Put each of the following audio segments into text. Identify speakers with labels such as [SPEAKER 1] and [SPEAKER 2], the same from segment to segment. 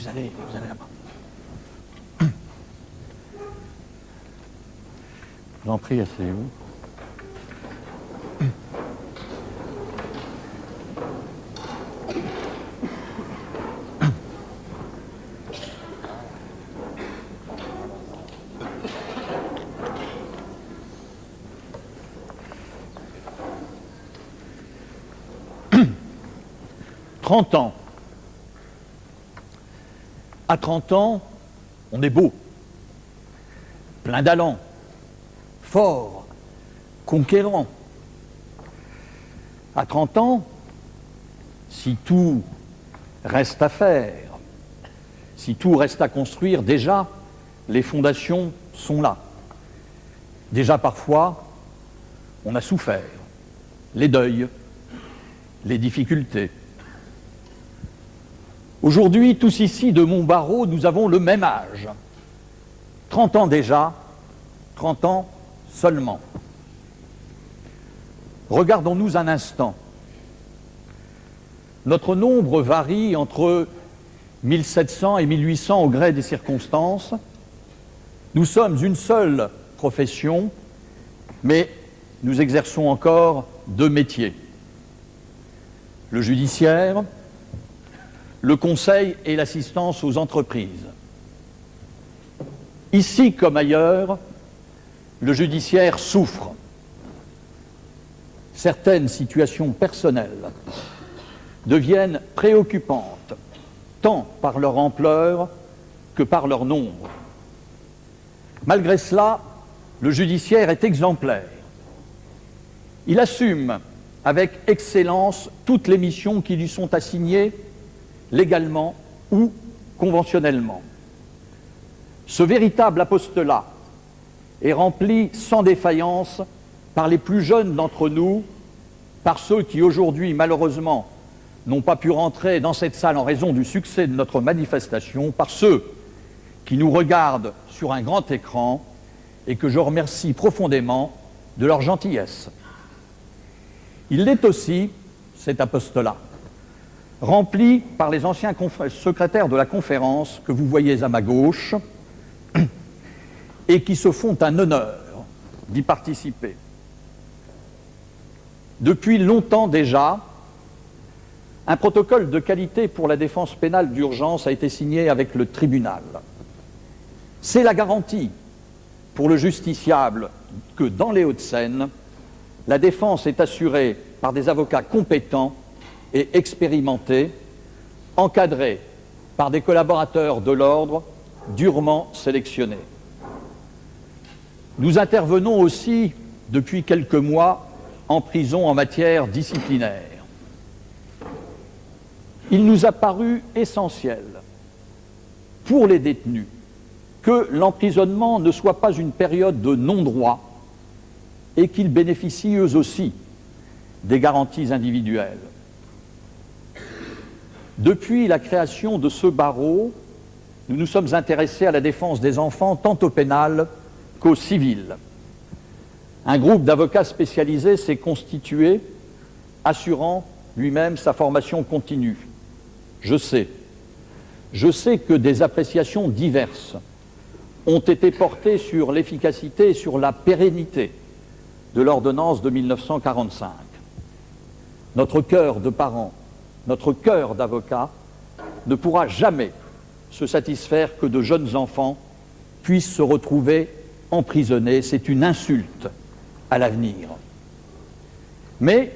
[SPEAKER 1] vous allez là-bas. Je vous en prie, asseyez-vous. « 30 ans. À 30 ans, on est beau, plein d'allant, fort, conquérant. À 30 ans, si tout reste à faire, si tout reste à construire, déjà, les fondations sont là. Déjà, parfois, on a souffert, les deuils, les difficultés. Aujourd'hui, tous ici de Montbarreau, nous avons le même âge. 30 ans déjà, 30 ans seulement. Regardons-nous un instant. Notre nombre varie entre 1700 et 1800 au gré des circonstances. Nous sommes une seule profession, mais nous exerçons encore deux métiers. Le judiciaire, le conseil et l'assistance aux entreprises. Ici comme ailleurs, le judiciaire souffre. Certaines situations personnelles deviennent préoccupantes, tant par leur ampleur que par leur nombre. Malgré cela, le judiciaire est exemplaire. Il assume avec excellence toutes les missions qui lui sont assignées légalement ou conventionnellement. Ce véritable apostolat est rempli sans défaillance par les plus jeunes d'entre nous, par ceux qui aujourd'hui, malheureusement, n'ont pas pu rentrer dans cette salle en raison du succès de notre manifestation, par ceux qui nous regardent sur un grand écran et que je remercie profondément de leur gentillesse. Il l'est aussi, cet apostolat, rempli par les anciens secrétaires de la conférence que vous voyez à ma gauche et qui se font un honneur d'y participer. Depuis longtemps déjà, un protocole de qualité pour la défense pénale d'urgence a été signé avec le tribunal. C'est la garantie pour le justiciable que dans les Hauts-de-Seine, la défense est assurée par des avocats compétents et expérimentés, encadrés par des collaborateurs de l'ordre durement sélectionnés. Nous intervenons aussi depuis quelques mois en prison en matière disciplinaire. Il nous a paru essentiel pour les détenus que l'emprisonnement ne soit pas une période de non-droit et qu'ils bénéficient eux aussi des garanties individuelles. Depuis la création de ce barreau, nous nous sommes intéressés à la défense des enfants tant au pénal qu'au civil. Un groupe d'avocats spécialisés s'est constitué, assurant lui-même sa formation continue. Je sais que des appréciations diverses ont été portées sur l'efficacité et sur la pérennité de l'ordonnance de 1945. Notre cœur de parents, notre cœur d'avocats ne pourra jamais se satisfaire que de jeunes enfants puissent se retrouver emprisonnés. C'est une insulte à l'avenir. Mais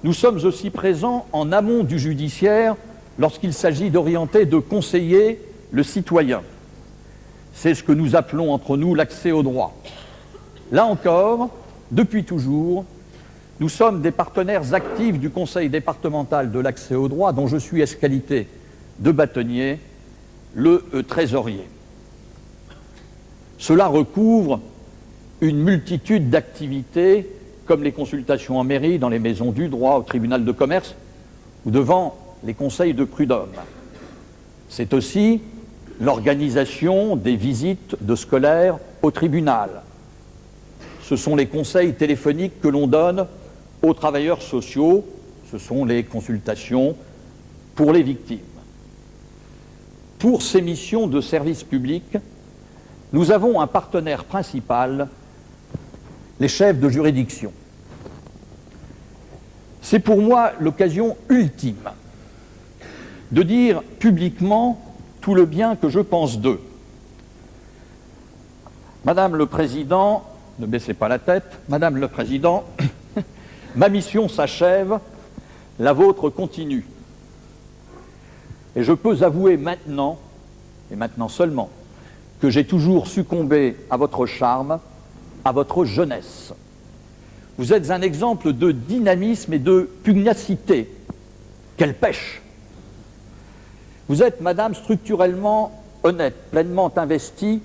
[SPEAKER 1] nous sommes aussi présents en amont du judiciaire lorsqu'il s'agit d'orienter, de conseiller le citoyen. C'est ce que nous appelons entre nous l'accès au droit. Là encore, depuis toujours, nous sommes des partenaires actifs du Conseil départemental de l'accès au droit, dont je suis esqualité de bâtonnier, le trésorier. Cela recouvre une multitude d'activités, comme les consultations en mairie, dans les maisons du droit, au tribunal de commerce ou devant les conseils de prud'homme. C'est aussi l'organisation des visites de scolaires au tribunal. Ce sont les conseils téléphoniques que l'on donne aux travailleurs sociaux, ce sont les consultations pour les victimes. pour ces missions de service public, nous avons un partenaire principal, les chefs de juridiction. C'est pour moi l'occasion ultime de dire publiquement tout le bien que je pense d'eux. Madame le Président, ne baissez pas la tête, Madame le Président, ma mission s'achève, la vôtre continue. Et je peux avouer maintenant, et maintenant seulement, que j'ai toujours succombé à votre charme, à votre jeunesse. Vous êtes un exemple de dynamisme et de pugnacité. Quelle pêche! Vous êtes, Madame, structurellement honnête, pleinement investie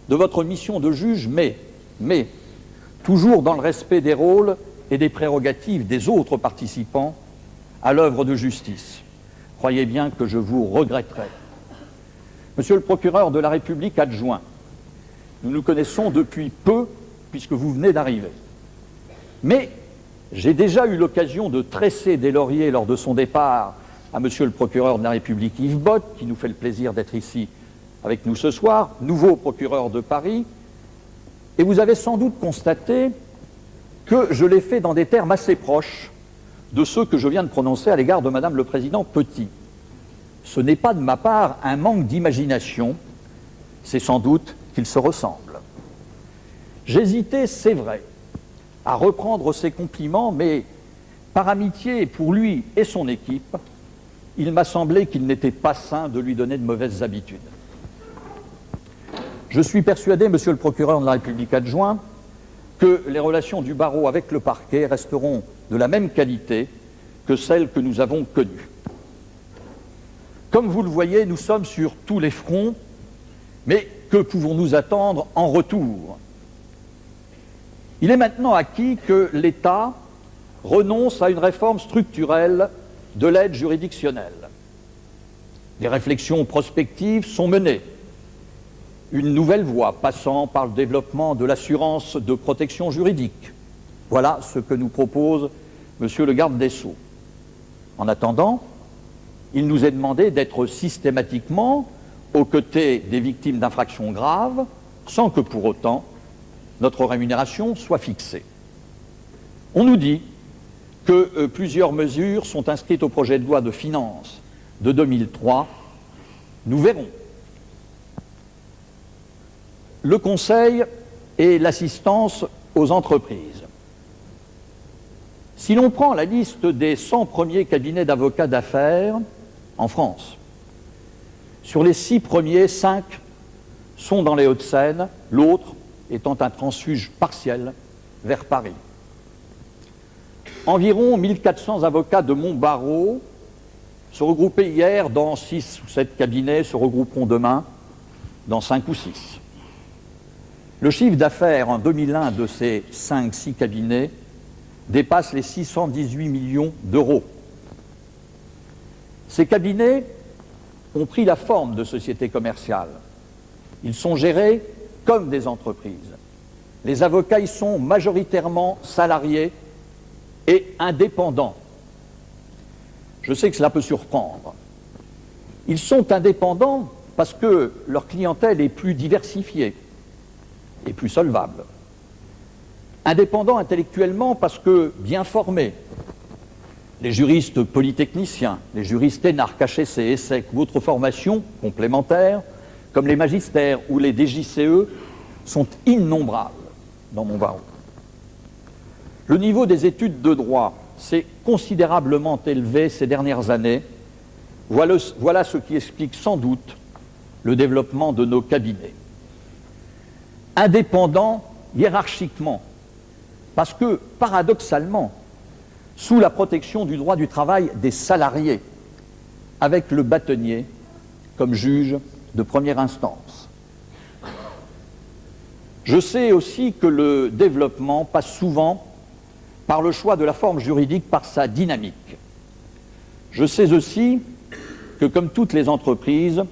[SPEAKER 1] de votre mission de juge, mais toujours dans le respect des rôles et des prérogatives des autres participants à l'œuvre de justice. Croyez bien que je vous regretterai. Monsieur le procureur de la République adjoint, nous nous connaissons depuis peu, puisque vous venez d'arriver. Mais j'ai déjà eu l'occasion de tresser des lauriers lors de son départ à monsieur le procureur de la République Yves Bott, qui nous fait le plaisir d'être ici avec nous ce soir, nouveau procureur de Paris, et vous avez sans doute constaté que je l'ai fait dans des termes assez proches de ceux que je viens de prononcer à l'égard de Madame le Président Petit. Ce n'est pas de ma part un manque d'imagination, c'est sans doute qu'ils se ressemblent. J'hésitais, c'est vrai, à reprendre ces compliments, mais par amitié pour lui et son équipe, il m'a semblé qu'il n'était pas sain de lui donner de mauvaises habitudes. Je suis persuadé, monsieur le procureur de la République adjoint, que les relations du barreau avec le parquet resteront de la même qualité que celles que nous avons connues. Comme vous le voyez, nous sommes sur tous les fronts, mais que pouvons-nous attendre en retour? Il est maintenant acquis que l'État renonce à une réforme structurelle de l'aide juridictionnelle. Des réflexions prospectives sont menées. Une nouvelle voie passant par le développement de l'assurance de protection juridique. Voilà ce que nous propose monsieur le garde des Sceaux. En attendant, il nous est demandé d'être systématiquement aux côtés des victimes d'infractions graves, sans que pour autant notre rémunération soit fixée. On nous dit que plusieurs mesures sont inscrites au projet de loi de finances de 2003. Nous verrons. Le conseil et l'assistance aux entreprises. Si l'on prend la liste des 100 premiers cabinets d'avocats d'affaires en France, sur les 6 premiers, 5 sont dans les Hauts-de-Seine, l'autre étant un transfuge partiel vers Paris. Environ 1400 avocats de mon barreau se regroupaient hier dans 6 ou 7 cabinets, se regrouperont demain dans 5 ou 6. Le chiffre d'affaires en 2001 de ces 5-6 cabinets dépasse les 618 millions d'euros. Ces cabinets ont pris la forme de sociétés commerciales. Ils sont gérés comme des entreprises. Les avocats y sont majoritairement salariés et indépendants. Je sais que cela peut surprendre. Ils sont indépendants parce que leur clientèle est plus diversifiée et plus solvable. Indépendants intellectuellement parce que bien formés. Les juristes polytechniciens, les juristes énarques, HEC, ESSEC ou autres formations complémentaires, comme les magistères ou les DJCE, sont innombrables dans mon barreau. Le niveau des études de droit s'est considérablement élevé ces dernières années. Voilà ce qui explique sans doute le développement de nos cabinets. Indépendants hiérarchiquement, parce que, paradoxalement, sous la protection du droit du travail des salariés, avec le bâtonnier comme juge de première instance. Je sais aussi que le développement passe souvent par le choix de la forme juridique, par sa dynamique. Je sais aussi que, comme toutes les entreprises,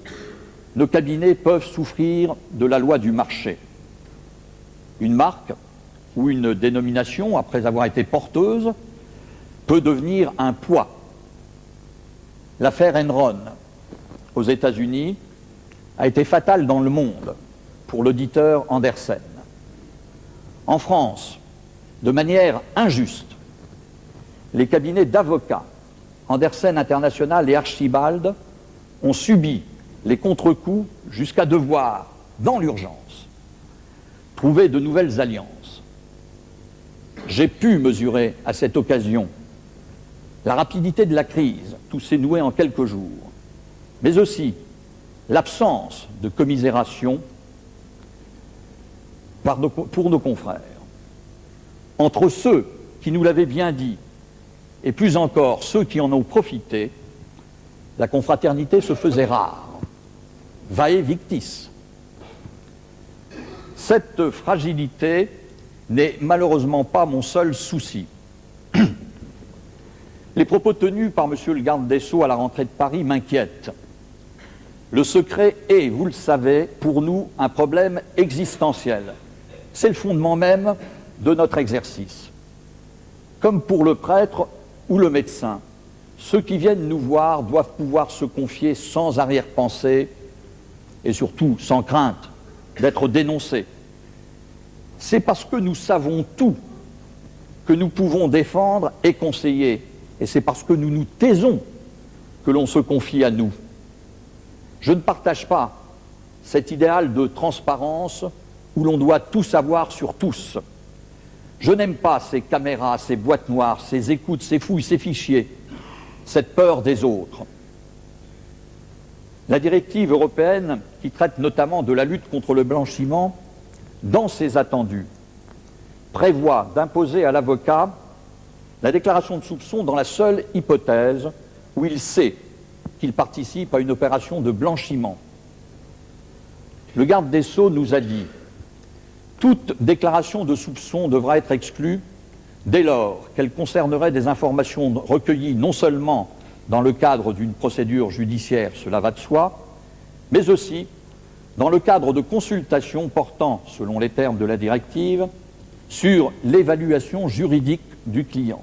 [SPEAKER 1] nos cabinets peuvent souffrir de la loi du marché. Une marque ou une dénomination, après avoir été porteuse, peut devenir un poids. L'affaire Enron aux États-Unis a été fatale dans le monde pour l'auditeur Andersen. En France, de manière injuste, les cabinets d'avocats Andersen International et Archibald ont subi les contre-coups jusqu'à devoir, dans l'urgence, trouver de nouvelles alliances. J'ai pu mesurer à cette occasion la rapidité de la crise, tout s'est noué en quelques jours, mais aussi l'absence de commisération pour nos confrères. Entre ceux qui nous l'avaient bien dit et plus encore ceux qui en ont profité, la confraternité se faisait rare. Vae victis. Cette fragilité n'est malheureusement pas mon seul souci. Les propos tenus par M. le garde des Sceaux à la rentrée de Paris m'inquiètent. Le secret est, vous le savez, pour nous un problème existentiel. C'est le fondement même de notre exercice. Comme pour le prêtre ou le médecin, ceux qui viennent nous voir doivent pouvoir se confier sans arrière-pensée et surtout sans crainte d'être dénoncés. C'est parce que nous savons tout que nous pouvons défendre et conseiller. Et c'est parce que nous nous taisons que l'on se confie à nous. Je ne partage pas cet idéal de transparence où l'on doit tout savoir sur tous. Je n'aime pas ces caméras, ces boîtes noires, ces écoutes, ces fouilles, ces fichiers, cette peur des autres. La directive européenne, qui traite notamment de la lutte contre le blanchiment, dans ses attendus, prévoit d'imposer à l'avocat la déclaration de soupçon dans la seule hypothèse où il sait qu'il participe à une opération de blanchiment. Le garde des Sceaux nous a dit « Toute déclaration de soupçon devra être exclue dès lors qu'elle concernerait des informations recueillies non seulement dans le cadre d'une procédure judiciaire, cela va de soi, mais aussi dans le cadre de consultations portant, selon les termes de la directive, sur l'évaluation juridique du client. »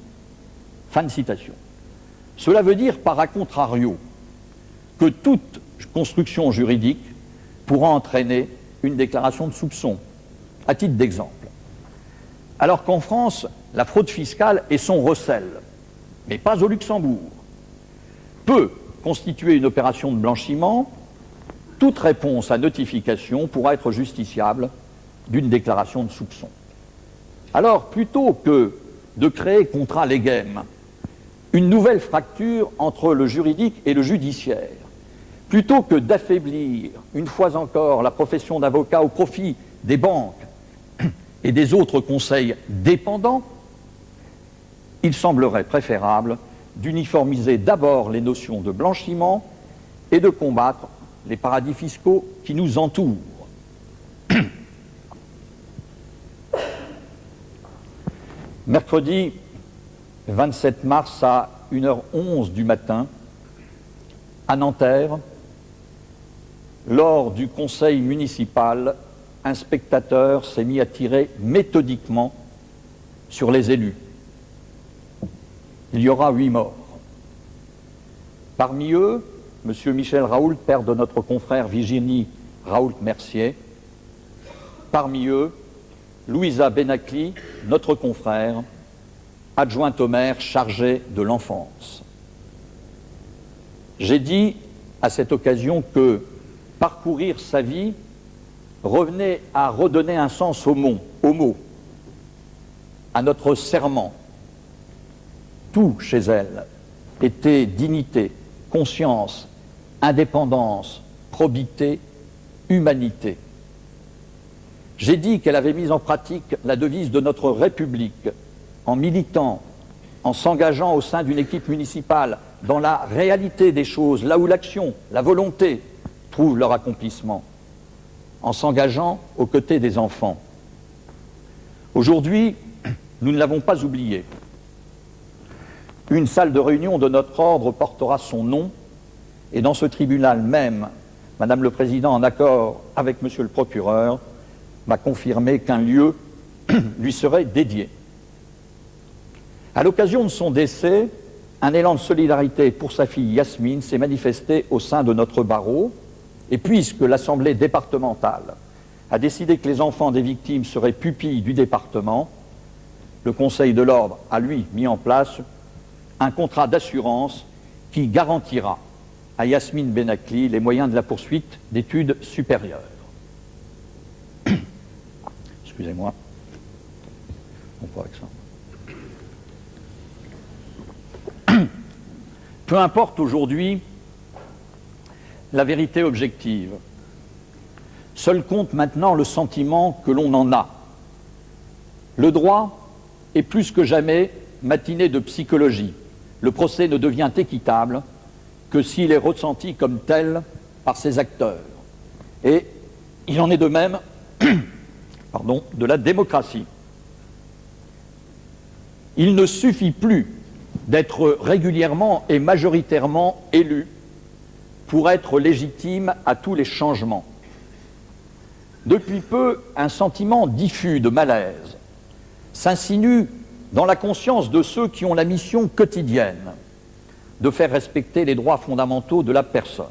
[SPEAKER 1] Fin de citation. Cela veut dire, par a contrario, que toute construction juridique pourra entraîner une déclaration de soupçon, à titre d'exemple. Alors qu'en France, la fraude fiscale est son recel, mais pas au Luxembourg, peut constituer une opération de blanchiment. Toute réponse à notification pourra être justiciable d'une déclaration de soupçon. Alors, plutôt que de créer contra legem une nouvelle fracture entre le juridique et le judiciaire, plutôt que d'affaiblir une fois encore la profession d'avocat au profit des banques et des autres conseils dépendants, il semblerait préférable d'uniformiser d'abord les notions de blanchiment et de combattre les paradis fiscaux qui nous entourent. Mercredi 27 mars à 1h11 du matin, à Nanterre, lors du conseil municipal, un spectateur s'est mis à tirer méthodiquement sur les élus. Il y aura 8 morts. Parmi eux, M. Michel Raoult, père de notre confrère Virginie Raoult-Mercier. Parmi eux, Louisa Benacli, notre confrère, adjointe au maire chargée de l'enfance. J'ai dit à cette occasion que parcourir sa vie revenait à redonner un sens au mot, à notre serment. Tout chez elle était dignité, conscience, indépendance, probité, humanité. J'ai dit qu'elle avait mis en pratique la devise de notre République en militant, en s'engageant au sein d'une équipe municipale dans la réalité des choses, là où l'action, la volonté trouvent leur accomplissement, en s'engageant aux côtés des enfants. Aujourd'hui, nous ne l'avons pas oublié. Une salle de réunion de notre ordre portera son nom, et dans ce tribunal même, Madame le Président, en accord avec Monsieur le procureur, m'a confirmé qu'un lieu lui serait dédié. À l'occasion de son décès, un élan de solidarité pour sa fille Yasmine s'est manifesté au sein de notre barreau, et puisque l'Assemblée départementale a décidé que les enfants des victimes seraient pupilles du département, le Conseil de l'Ordre a, lui, mis en place un contrat d'assurance qui garantira à Yasmine Benakli les moyens de la poursuite d'études supérieures. Excusez-moi. On peut avec ça. Peu importe aujourd'hui la vérité objective. Seul compte maintenant le sentiment que l'on en a. Le droit est plus que jamais matiné de psychologie. Le procès ne devient équitable que s'il est ressenti comme tel par ses acteurs. Et il en est de même de la démocratie. Il ne suffit plus d'être régulièrement et majoritairement élu pour être légitime à tous les changements. Depuis peu, un sentiment diffus de malaise s'insinue dans la conscience de ceux qui ont la mission quotidienne de faire respecter les droits fondamentaux de la personne.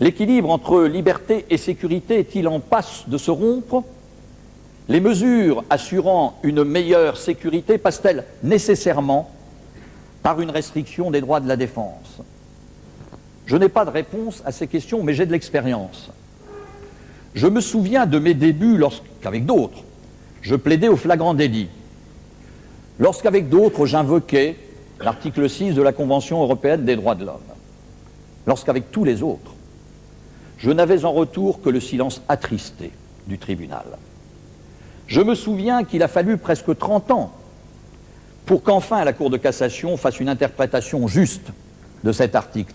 [SPEAKER 1] L'équilibre entre liberté et sécurité est-il en passe de se rompre? Les mesures assurant une meilleure sécurité passent-elles nécessairement par une restriction des droits de la défense? Je n'ai pas de réponse à ces questions, mais j'ai de l'expérience. Je me souviens de mes débuts lorsqu'avec d'autres, je plaidais au flagrant délit. Lorsqu'avec d'autres, j'invoquais l'article 6 de la Convention européenne des droits de l'homme. Lorsqu'avec tous les autres, je n'avais en retour que le silence attristé du tribunal. Je me souviens qu'il a fallu presque 30 ans pour qu'enfin la Cour de cassation fasse une interprétation juste de cet article.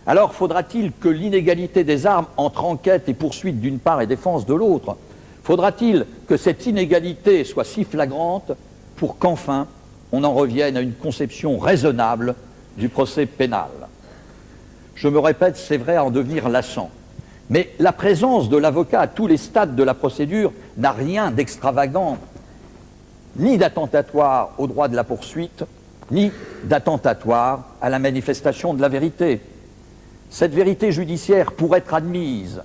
[SPEAKER 1] Alors faudra-t-il que l'inégalité des armes entre enquête et poursuite d'une part et défense de l'autre, faudra-t-il que cette inégalité soit si flagrante pour qu'enfin on en revienne à une conception raisonnable du procès pénal? Je me répète, c'est vrai, à en devenir lassant. Mais la présence de l'avocat à tous les stades de la procédure n'a rien d'extravagant, ni d'attentatoire au droit de la poursuite, ni d'attentatoire à la manifestation de la vérité. Cette vérité judiciaire, pour être admise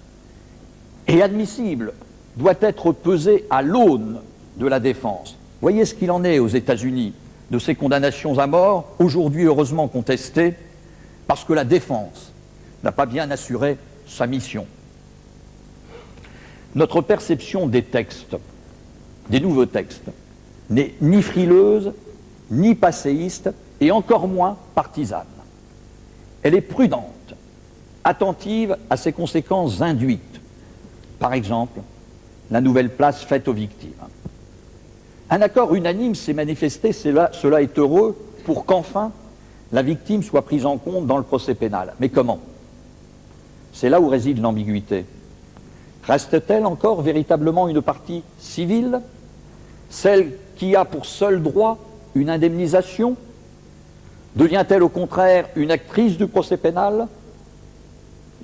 [SPEAKER 1] et admissible, doit être pesée à l'aune de la défense. Voyez ce qu'il en est aux États-Unis de ces condamnations à mort, aujourd'hui heureusement contestées, parce que la défense n'a pas bien assuré sa mission. Notre perception des textes, des nouveaux textes, n'est ni frileuse, ni passéiste, et encore moins partisane. Elle est prudente, attentive à ses conséquences induites. Par exemple, la nouvelle place faite aux victimes. Un accord unanime s'est manifesté, cela est heureux, pour qu'enfin la victime soit prise en compte dans le procès pénal. Mais comment? C'est là où réside l'ambiguïté. Reste-t-elle encore véritablement une partie civile, celle qui a pour seul droit une indemnisation? Devient-elle au contraire une actrice du procès pénal?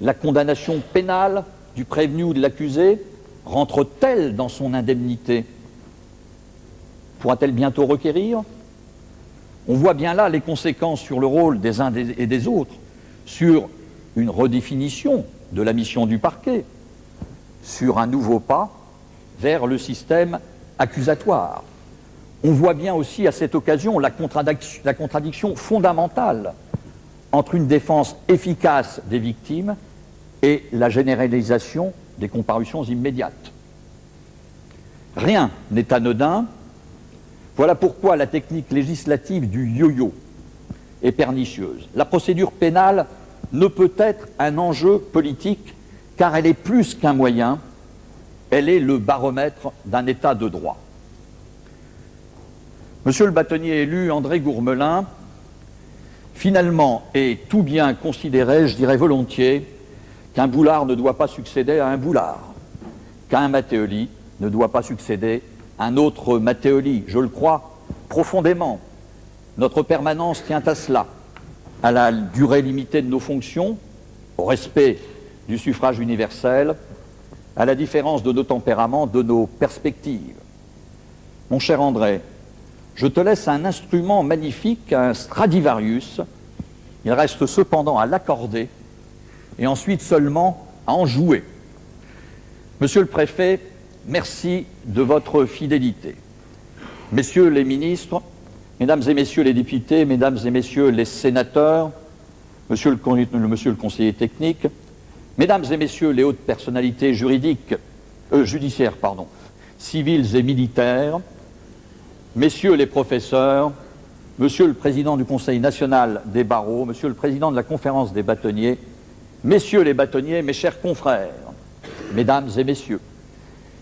[SPEAKER 1] La condamnation pénale du prévenu ou de l'accusé rentre-t-elle dans son indemnité? Pourra-t-elle bientôt requérir? On voit bien là les conséquences sur le rôle des uns et des autres, sur une redéfinition de la mission du parquet, sur un nouveau pas vers le système accusatoire. On voit bien aussi à cette occasion la contradiction fondamentale entre une défense efficace des victimes et la généralisation des comparutions immédiates. Rien n'est anodin. Voilà pourquoi la technique législative du yo-yo est pernicieuse. La procédure pénale ne peut être un enjeu politique car elle est plus qu'un moyen, elle est le baromètre d'un état de droit. Monsieur le bâtonnier élu André Gourmelin, finalement, et tout bien considéré, je dirais volontiers, qu'un boulard ne doit pas succéder à un boulard, qu'un Matteoli ne doit pas succéder à un autre Matteoli. Je le crois profondément. Notre permanence tient à cela, à la durée limitée de nos fonctions, au respect du suffrage universel, à la différence de nos tempéraments, de nos perspectives. Mon cher André, je te laisse un instrument magnifique, un Stradivarius. Il reste cependant à l'accorder et ensuite seulement à en jouer. Monsieur le préfet, merci de votre fidélité. Messieurs les ministres, mesdames et messieurs les députés, mesdames et messieurs les sénateurs, monsieur le conseiller technique, mesdames et messieurs les hautes personnalités judiciaires, civiles et militaires, messieurs les professeurs, monsieur le président du Conseil national des barreaux, monsieur le président de la conférence des bâtonniers, messieurs les bâtonniers, mes chers confrères, mesdames et messieurs,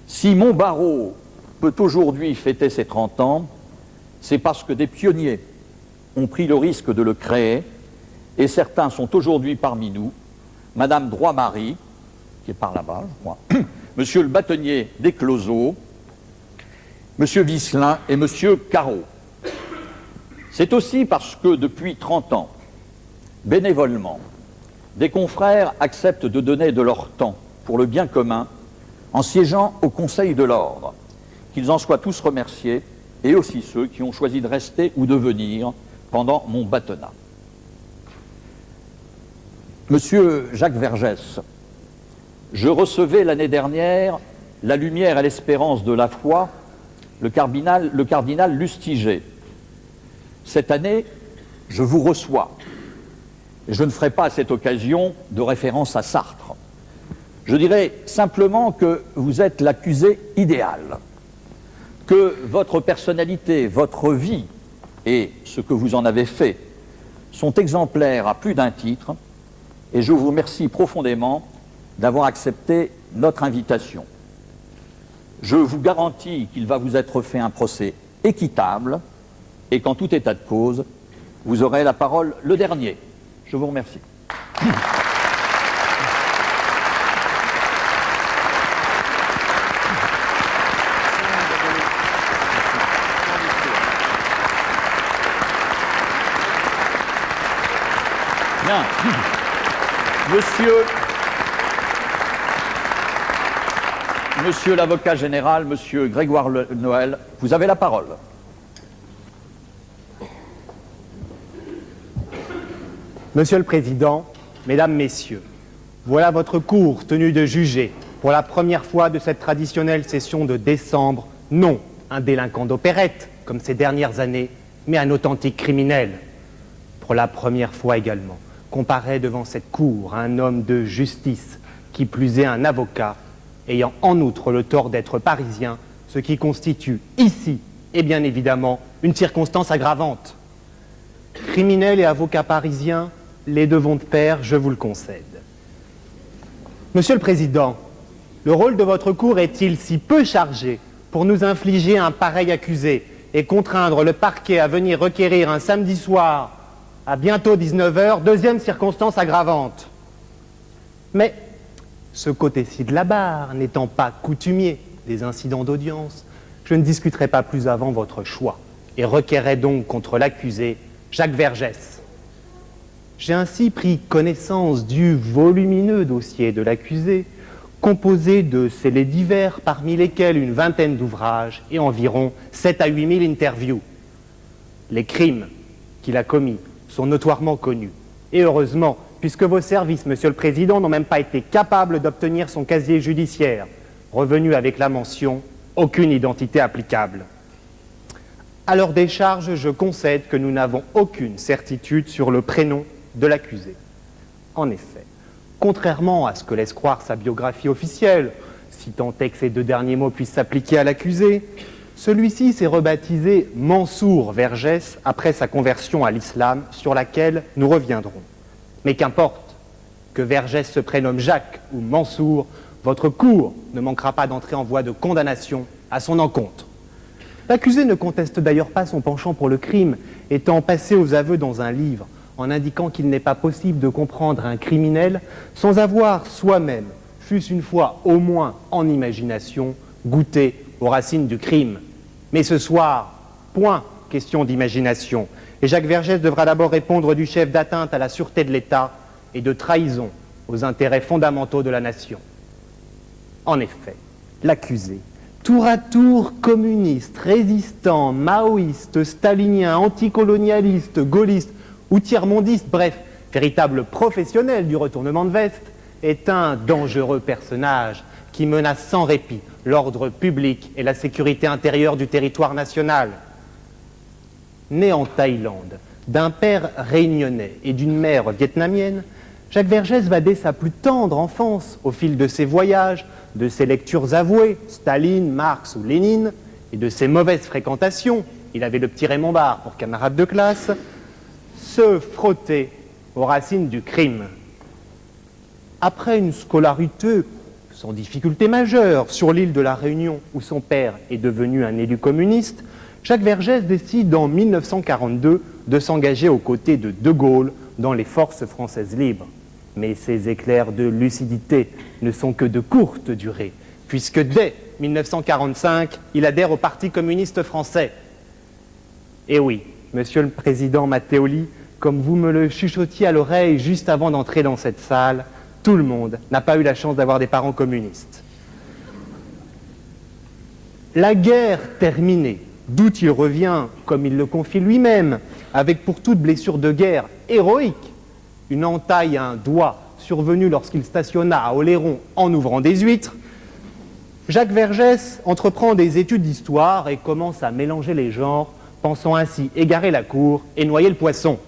[SPEAKER 1] si mon barreau peut aujourd'hui fêter ses 30 ans, c'est parce que des pionniers ont pris le risque de le créer, et certains sont aujourd'hui parmi nous, Madame Droit-Marie, qui est par là-bas, je crois, Monsieur le bâtonnier Descloseaux, Monsieur Visselin et Monsieur Carreau. C'est aussi parce que depuis 30 ans, bénévolement, des confrères acceptent de donner de leur temps pour le bien commun en siégeant au Conseil de l'Ordre. Qu'ils en soient tous remerciés, et aussi ceux qui ont choisi de rester ou de venir pendant mon bâtonnat. Monsieur Jacques Vergès, je recevais l'année dernière la lumière et l'espérance de la foi, le cardinal Lustiger. Cette année, je vous reçois. Et je ne ferai pas à cette occasion de référence à Sartre. Je dirais simplement que vous êtes l'accusé idéal, que votre personnalité, votre vie et ce que vous en avez fait sont exemplaires à plus d'un titre, et je vous remercie profondément d'avoir accepté notre invitation. Je vous garantis qu'il va vous être fait un procès équitable et qu'en tout état de cause, vous aurez la parole le dernier. Je vous remercie. Bien. Monsieur l'avocat général, Monsieur Grégoire Noël, vous avez la parole.
[SPEAKER 2] Monsieur le Président, Mesdames, Messieurs, voilà votre cour tenue de juger, pour la première fois de cette traditionnelle session de décembre, non un délinquant d'opérette, comme ces dernières années, mais un authentique criminel. Pour la première fois également, comparaît devant cette cour un homme de justice, qui plus est un avocat, ayant en outre le tort d'être parisien, ce qui constitue ici, et bien évidemment, une circonstance aggravante. Criminel et avocat parisien, les deux vont de pair, je vous le concède. Monsieur le Président, le rôle de votre cour est-il si peu chargé pour nous infliger un pareil accusé et contraindre le parquet à venir requérir un samedi soir à bientôt 19h, deuxième circonstance aggravante. Mais ce côté-ci de la barre n'étant pas coutumier des incidents d'audience, je ne discuterai pas plus avant votre choix et requerrai donc contre l'accusé Jacques Vergès. J'ai ainsi pris connaissance du volumineux dossier de l'accusé, composé de scellés divers, parmi lesquels une vingtaine d'ouvrages et environ 7 à 8 000 interviews. Les crimes qu'il a commis sont notoirement connus. Et heureusement, puisque vos services, Monsieur le Président, n'ont même pas été capables d'obtenir son casier judiciaire, revenu avec la mention « aucune identité applicable ». À leur décharge, je concède que nous n'avons aucune certitude sur le prénom de l'accusé. En effet, contrairement à ce que laisse croire sa biographie officielle, si tant est que ces deux derniers mots puissent s'appliquer à l'accusé, celui-ci s'est rebaptisé Mansour Vergès après sa conversion à l'islam, sur laquelle nous reviendrons. Mais qu'importe, que Vergès se prénomme Jacques ou Mansour, votre cour ne manquera pas d'entrer en voie de condamnation à son encontre. L'accusé ne conteste d'ailleurs pas son penchant pour le crime, étant passé aux aveux dans un livre, en indiquant qu'il n'est pas possible de comprendre un criminel sans avoir soi-même, fût-ce une fois au moins en imagination, goûté aux racines du crime. Mais ce soir, point question d'imagination, et Jacques Vergès devra d'abord répondre du chef d'atteinte à la sûreté de l'État et de trahison aux intérêts fondamentaux de la nation. En effet, l'accusé, tour à tour communiste, résistant, maoïste, stalinien, anticolonialiste, gaulliste ou tiers-mondiste, bref, véritable professionnel du retournement de veste, est un dangereux personnage qui menace sans répit l'ordre public et la sécurité intérieure du territoire national. Né en Thaïlande, d'un père réunionnais et d'une mère vietnamienne, Jacques Vergès va dès sa plus tendre enfance, au fil de ses voyages, de ses lectures avouées, Staline, Marx ou Lénine, et de ses mauvaises fréquentations, il avait le petit Raymond Barre pour camarade de classe, se frotter aux racines du crime. Après une scolarité sans difficulté majeure sur l'île de la Réunion, où son père est devenu un élu communiste, Jacques Vergès décide en 1942 de s'engager aux côtés de De Gaulle dans les forces françaises libres. Mais ces éclairs de lucidité ne sont que de courte durée, puisque dès 1945, il adhère au Parti communiste français. Et oui, Monsieur le Président Matteoli, comme vous me le chuchotiez à l'oreille juste avant d'entrer dans cette salle, tout le monde n'a pas eu la chance d'avoir des parents communistes. La guerre terminée, d'où il revient, comme il le confie lui-même, avec pour toute blessure de guerre héroïque, une entaille à un doigt survenue lorsqu'il stationna à Oléron en ouvrant des huîtres, Jacques Vergès entreprend des études d'histoire et commence à mélanger les genres, pensant ainsi égarer la cour et noyer le poisson.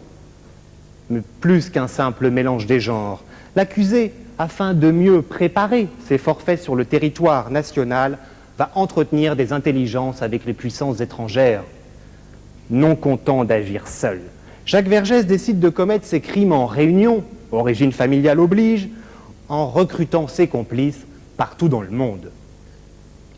[SPEAKER 2] Mais plus qu'un simple mélange des genres, l'accusé, afin de mieux préparer ses forfaits sur le territoire national, va entretenir des intelligences avec les puissances étrangères. Non content d'agir seul, Jacques Vergès décide de commettre ses crimes en réunion, origine familiale oblige, en recrutant ses complices partout dans le monde.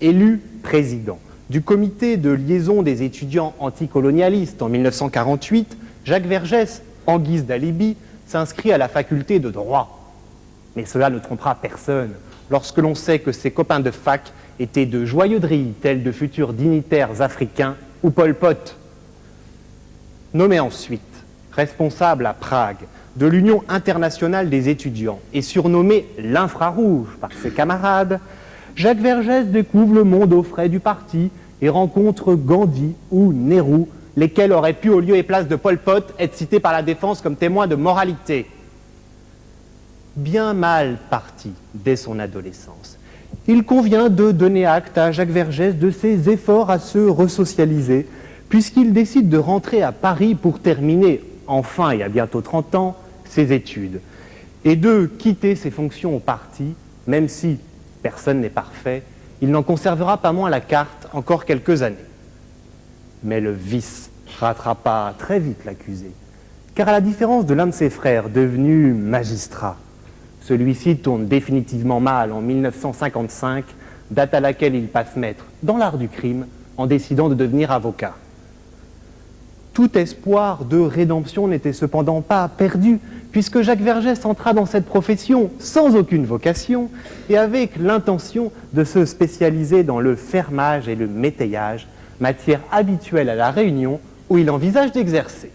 [SPEAKER 2] Élu président du comité de liaison des étudiants anticolonialistes en 1948, Jacques Vergès, en guise d'alibi, s'inscrit à la faculté de droit. Mais cela ne trompera personne lorsque l'on sait que ses copains de fac étaient de joyeux drilles tels de futurs dignitaires africains ou Pol Pot. Nommé ensuite responsable à Prague de l'Union internationale des étudiants et surnommé l'infrarouge par ses camarades, Jacques Vergès découvre le monde au frais du parti et rencontre Gandhi ou Nehru, lesquels auraient pu, au lieu et place de Pol Pot, être cités par la défense comme témoins de moralité. Bien mal parti dès son adolescence, il convient de donner acte à Jacques Vergès de ses efforts à se resocialiser, puisqu'il décide de rentrer à Paris pour terminer, enfin et à bientôt 30 ans, ses études, et de quitter ses fonctions au parti, même si personne n'est parfait, il n'en conservera pas moins la carte encore quelques années. Mais le vice rattrapa très vite l'accusé, car à la différence de l'un de ses frères devenu magistrat, celui-ci tourne définitivement mal en 1955, date à laquelle il passe maître dans l'art du crime en décidant de devenir avocat. Tout espoir de rédemption n'était cependant pas perdu, puisque Jacques Vergès entra dans cette profession sans aucune vocation et avec l'intention de se spécialiser dans le fermage et le métayage, matière habituelle à La Réunion où il envisage d'exercer.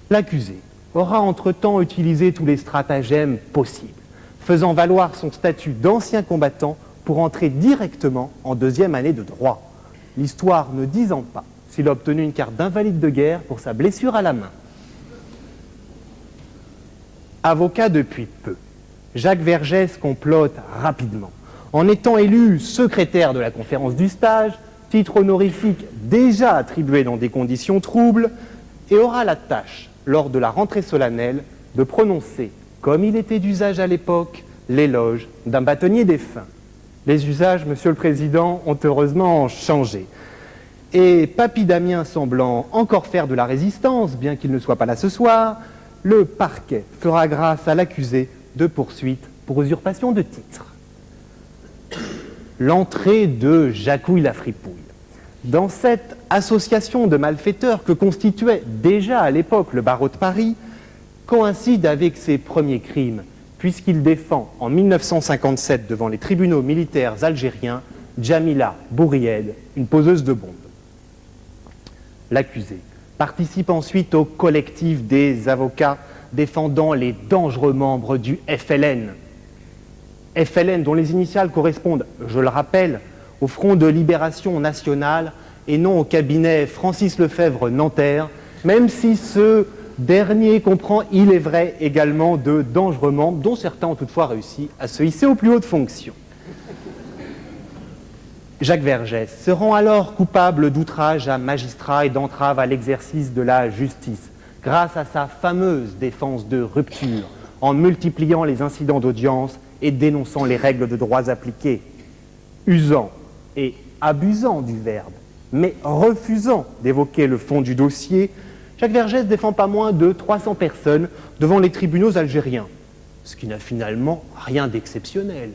[SPEAKER 2] L'accusé aura entre-temps utilisé tous les stratagèmes possibles, faisant valoir son statut d'ancien combattant pour entrer directement en deuxième année de droit, l'histoire ne disant pas s'il a obtenu une carte d'invalide de guerre pour sa blessure à la main. Avocat depuis peu, Jacques Vergès complote rapidement, en étant élu secrétaire de la conférence du stage, titre honorifique déjà attribué dans des conditions troubles, et aura la tâche, lors de la rentrée solennelle, de prononcer, comme il était d'usage à l'époque, l'éloge d'un bâtonnier défunt. Les usages, Monsieur le Président, ont heureusement changé. Et Papy Damien semblant encore faire de la résistance, bien qu'il ne soit pas là ce soir, le parquet fera grâce à l'accusé de poursuites pour usurpation de titre. L'entrée de Jacouille la Fripouille dans cette association de malfaiteurs que constituait déjà à l'époque le barreau de Paris coïncide avec ses premiers crimes, puisqu'il défend en 1957 devant les tribunaux militaires algériens Djamila Bouried, une poseuse de bombes. L'accusé participe ensuite au collectif des avocats défendant les dangereux membres du FLN. FLN dont les initiales correspondent, je le rappelle, au Front de Libération Nationale et non au cabinet Francis Lefebvre-Nanterre, même si ce dernier comprend, il est vrai, également de dangereux membres, dont certains ont toutefois réussi à se hisser aux plus hautes fonctions. Jacques Vergès se rend alors coupable d'outrage à magistrat et d'entrave à l'exercice de la justice, grâce à sa fameuse défense de rupture, en multipliant les incidents d'audience et dénonçant les règles de droits appliqués, usant et abusant du verbe, mais refusant d'évoquer le fond du dossier. Jacques Vergès défend pas moins de 300 personnes devant les tribunaux algériens, ce qui n'a finalement rien d'exceptionnel,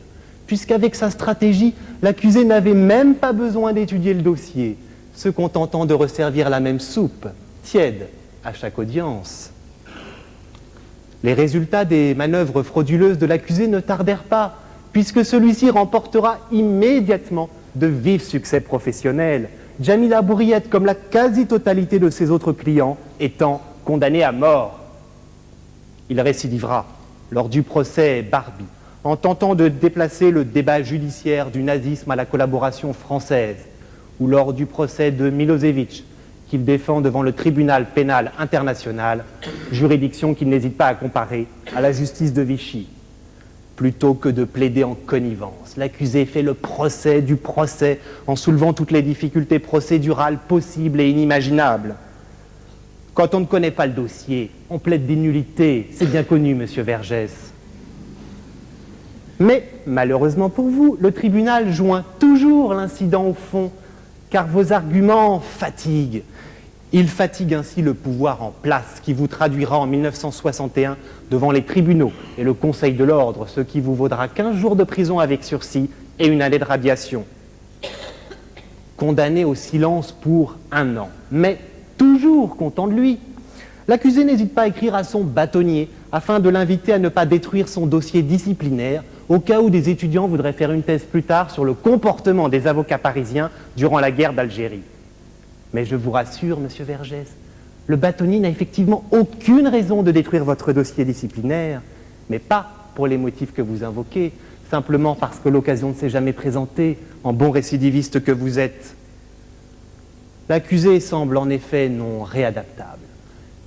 [SPEAKER 2] puisqu'avec sa stratégie, l'accusé n'avait même pas besoin d'étudier le dossier, se contentant de resservir la même soupe, tiède, à chaque audience. Les résultats des manœuvres frauduleuses de l'accusé ne tardèrent pas, puisque celui-ci remportera immédiatement de vifs succès professionnels, Djamila Bourriette, comme la quasi-totalité de ses autres clients, étant condamné à mort. Il récidivera lors du procès Barbie, en tentant de déplacer le débat judiciaire du nazisme à la collaboration française, ou lors du procès de Milosevic, qu'il défend devant le tribunal pénal international, juridiction qu'il n'hésite pas à comparer à la justice de Vichy. Plutôt que de plaider en connivence, l'accusé fait le procès du procès en soulevant toutes les difficultés procédurales possibles et inimaginables. Quand on ne connaît pas le dossier, on plaide des nullités, c'est bien connu, monsieur Vergès. Mais, malheureusement pour vous, le tribunal joint toujours l'incident au fond, car vos arguments fatiguent. Il fatigue ainsi le pouvoir en place, qui vous traduira en 1961 devant les tribunaux et le Conseil de l'Ordre, ce qui vous vaudra 15 jours de prison avec sursis et une année de radiation. Condamné au silence pour 1 an, mais toujours content de lui, l'accusé n'hésite pas à écrire à son bâtonnier afin de l'inviter à ne pas détruire son dossier disciplinaire au cas où des étudiants voudraient faire une thèse plus tard sur le comportement des avocats parisiens durant la guerre d'Algérie. Mais je vous rassure, monsieur Vergès, le bâtonnier n'a effectivement aucune raison de détruire votre dossier disciplinaire, mais pas pour les motifs que vous invoquez, simplement parce que l'occasion ne s'est jamais présentée, en bon récidiviste que vous êtes. L'accusé semble en effet non réadaptable,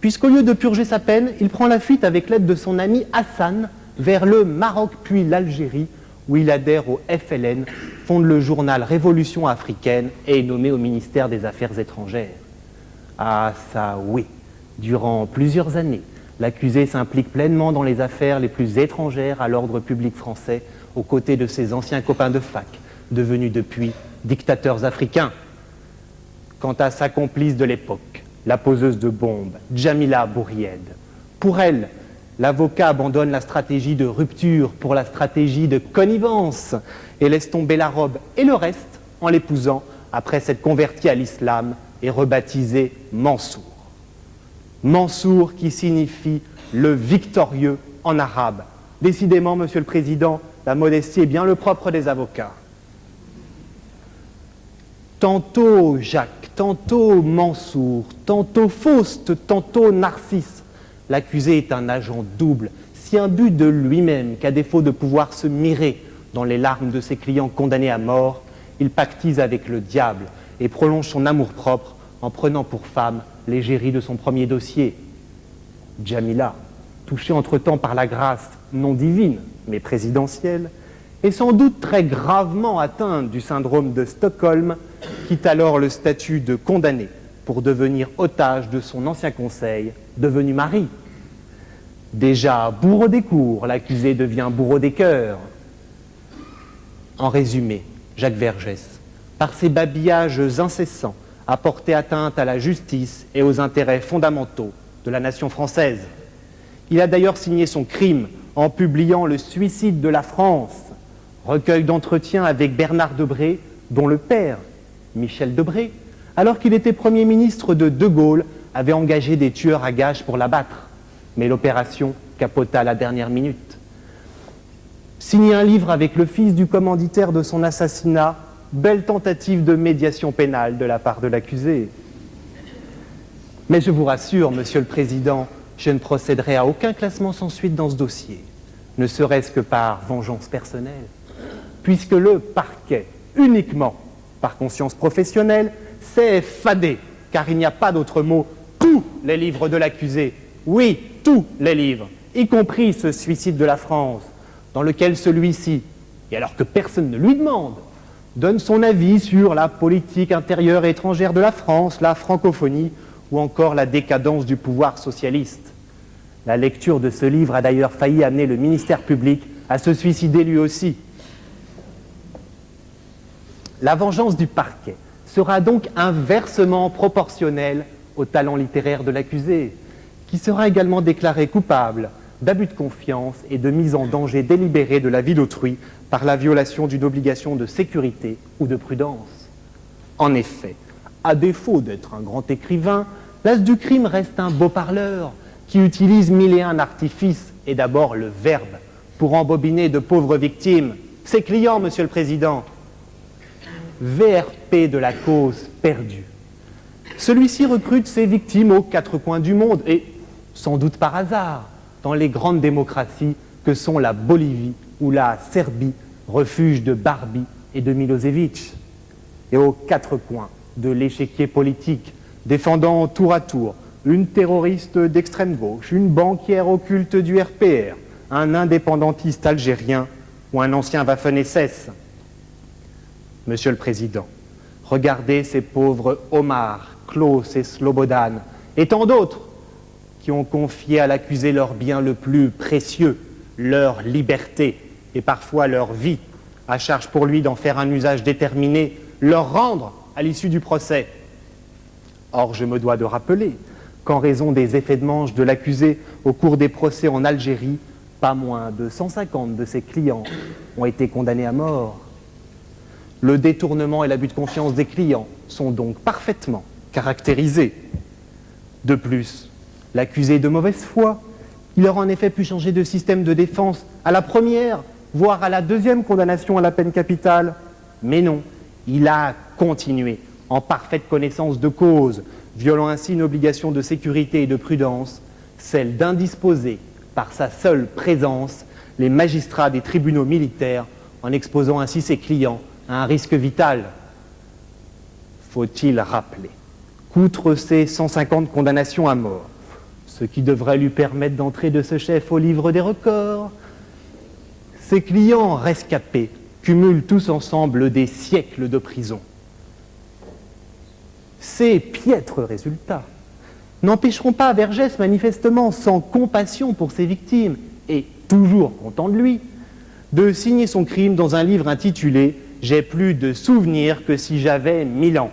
[SPEAKER 2] puisqu'au lieu de purger sa peine, il prend la fuite avec l'aide de son ami Hassan vers le Maroc puis l'Algérie, où il adhère au FLN, fonde le journal Révolution africaine et est nommé au ministère des Affaires étrangères. Ah ça oui, durant plusieurs années, l'accusé s'implique pleinement dans les affaires les plus étrangères à l'ordre public français, aux côtés de ses anciens copains de fac, devenus depuis dictateurs africains. Quant à sa complice de l'époque, la poseuse de bombes, Djamila Bourriette, pour elle, l'avocat abandonne la stratégie de rupture pour la stratégie de connivence et laisse tomber la robe et le reste en l'épousant après s'être converti à l'islam et rebaptisé Mansour. Mansour qui signifie le victorieux en arabe. Décidément, monsieur le Président, la modestie est bien le propre des avocats. Tantôt Jacques, tantôt Mansour, tantôt Faust, tantôt Narcisse. L'accusé est un agent double, si imbu de lui-même qu'à défaut de pouvoir se mirer dans les larmes de ses clients condamnés à mort, il pactise avec le diable et prolonge son amour-propre en prenant pour femme l'égérie de son premier dossier. Djamila, touchée entre-temps par la grâce non divine, mais présidentielle, est sans doute très gravement atteinte du syndrome de Stockholm, quitte alors le statut de condamné pour devenir otage de son ancien conseil, devenu mari. Déjà bourreau des cours, l'accusé devient bourreau des cœurs. En résumé, Jacques Vergès, par ses babillages incessants, a porté atteinte à la justice et aux intérêts fondamentaux de la nation française. Il a d'ailleurs signé son crime en publiant Le suicide de la France, recueil d'entretiens avec Bernard Debré, dont le père, Michel Debré, alors qu'il était Premier ministre de De Gaulle, avait engagé des tueurs à gages pour l'abattre. Mais l'opération capota à la dernière minute. Signer un livre avec le fils du commanditaire de son assassinat, belle tentative de médiation pénale de la part de l'accusé. Mais je vous rassure, monsieur le Président, je ne procéderai à aucun classement sans suite dans ce dossier, ne serait-ce que par vengeance personnelle, puisque le parquet, uniquement par conscience professionnelle, c'est fadé, car il n'y a pas d'autre mot. Tous les livres de l'accusé, oui, tous les livres, y compris ce Suicide de la France, dans lequel celui-ci, et alors que personne ne lui demande, donne son avis sur la politique intérieure et étrangère de la France, la francophonie ou encore la décadence du pouvoir socialiste. La lecture de ce livre a d'ailleurs failli amener le ministère public à se suicider lui aussi. La vengeance du parquet sera donc inversement proportionnelle au talent littéraire de l'accusé, qui sera également déclaré coupable d'abus de confiance et de mise en danger délibérée de la vie d'autrui par la violation d'une obligation de sécurité ou de prudence. En effet, à défaut d'être un grand écrivain, l'as du crime reste un beau parleur qui utilise mille et un artifices et d'abord le verbe pour embobiner de pauvres victimes. Ses clients, Monsieur le Président. VRP de la cause perdue. Celui-ci recrute ses victimes aux quatre coins du monde et, sans doute par hasard, dans les grandes démocraties que sont la Bolivie ou la Serbie, refuge de Barbie et de Milosevic, et aux quatre coins de l'échiquier politique, défendant tour à tour une terroriste d'extrême gauche, une banquière occulte du RPR, un indépendantiste algérien ou un ancien Waffen-SS. Monsieur le Président, regardez ces pauvres Omar, Klaus et Slobodan, et tant d'autres qui ont confié à l'accusé leur bien le plus précieux, leur liberté et parfois leur vie, à charge pour lui d'en faire un usage déterminé, leur rendre à l'issue du procès. Or, je me dois de rappeler qu'en raison des effets de manche de l'accusé au cours des procès en Algérie, pas moins de 150 de ses clients ont été condamnés à mort. Le détournement et l'abus de confiance des clients sont donc parfaitement caractérisés. De plus, l'accusé est de mauvaise foi. Il aurait en effet pu changer de système de défense à la première, voire à la deuxième condamnation à la peine capitale. Mais non, il a continué en parfaite connaissance de cause, violant ainsi une obligation de sécurité et de prudence, celle d'indisposer par sa seule présence les magistrats des tribunaux militaires, en exposant ainsi ses clients à un risque vital. Faut-il rappeler qu'outre ces 150 condamnations à mort, ce qui devrait lui permettre d'entrer de ce chef au livre des records, ses clients rescapés cumulent tous ensemble des siècles de prison. Ces piètres résultats n'empêcheront pas Vergès, manifestement sans compassion pour ses victimes et toujours content de lui, de signer son crime dans un livre intitulé « J'ai plus de souvenirs que si j'avais 1000 ans ».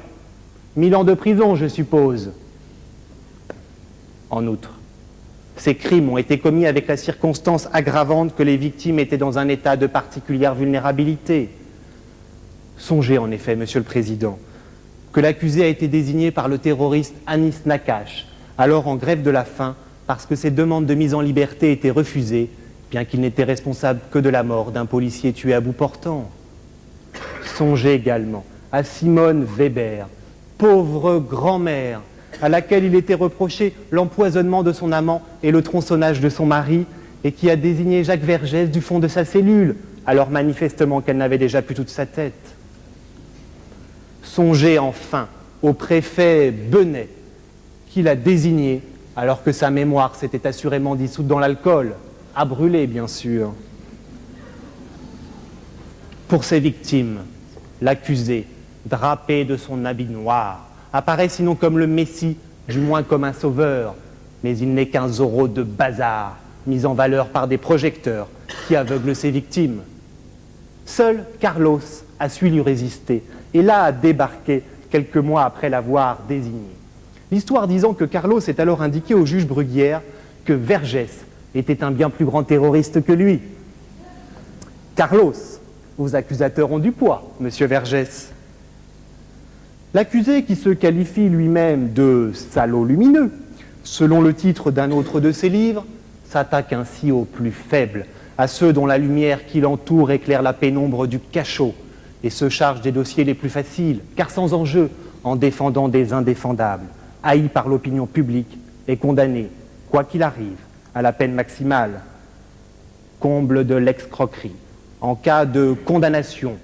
[SPEAKER 2] 1000 ans de prison, je suppose. En outre, ces crimes ont été commis avec la circonstance aggravante que les victimes étaient dans un état de particulière vulnérabilité. Songez en effet, Monsieur le Président, que l'accusé a été désigné par le terroriste Anis Nakache, alors en grève de la faim, parce que ses demandes de mise en liberté étaient refusées, bien qu'il n'était responsable que de la mort d'un policier tué à bout portant. Songez également à Simone Weber, pauvre grand-mère, à laquelle il était reproché l'empoisonnement de son amant et le tronçonnage de son mari, et qui a désigné Jacques Vergès du fond de sa cellule, alors manifestement qu'elle n'avait déjà plus toute sa tête. Songez enfin au préfet Benet, qu'il a désigné alors que sa mémoire s'était assurément dissoute dans l'alcool, à brûler bien sûr. Pour ses victimes, l'accusé, drapé de son habit noir, apparaît sinon comme le Messie, du moins comme un sauveur, mais il n'est qu'un Zorro de bazar, mis en valeur par des projecteurs qui aveuglent ses victimes. Seul Carlos a su lui résister, et là a débarqué quelques mois après l'avoir désigné. L'histoire disant que Carlos est alors indiqué au juge Bruguière que Vergès était un bien plus grand terroriste que lui. Carlos, vos accusateurs ont du poids, monsieur Vergès. L'accusé, qui se qualifie lui-même de salaud lumineux, selon le titre d'un autre de ses livres, s'attaque ainsi aux plus faibles, à ceux dont la lumière qui l'entoure éclaire la pénombre du cachot, et se charge des dossiers les plus faciles, car sans enjeu, en défendant des indéfendables, haïs par l'opinion publique et condamnés, quoi qu'il arrive, à la peine maximale. Comble de l'escroquerie, en cas de condamnation,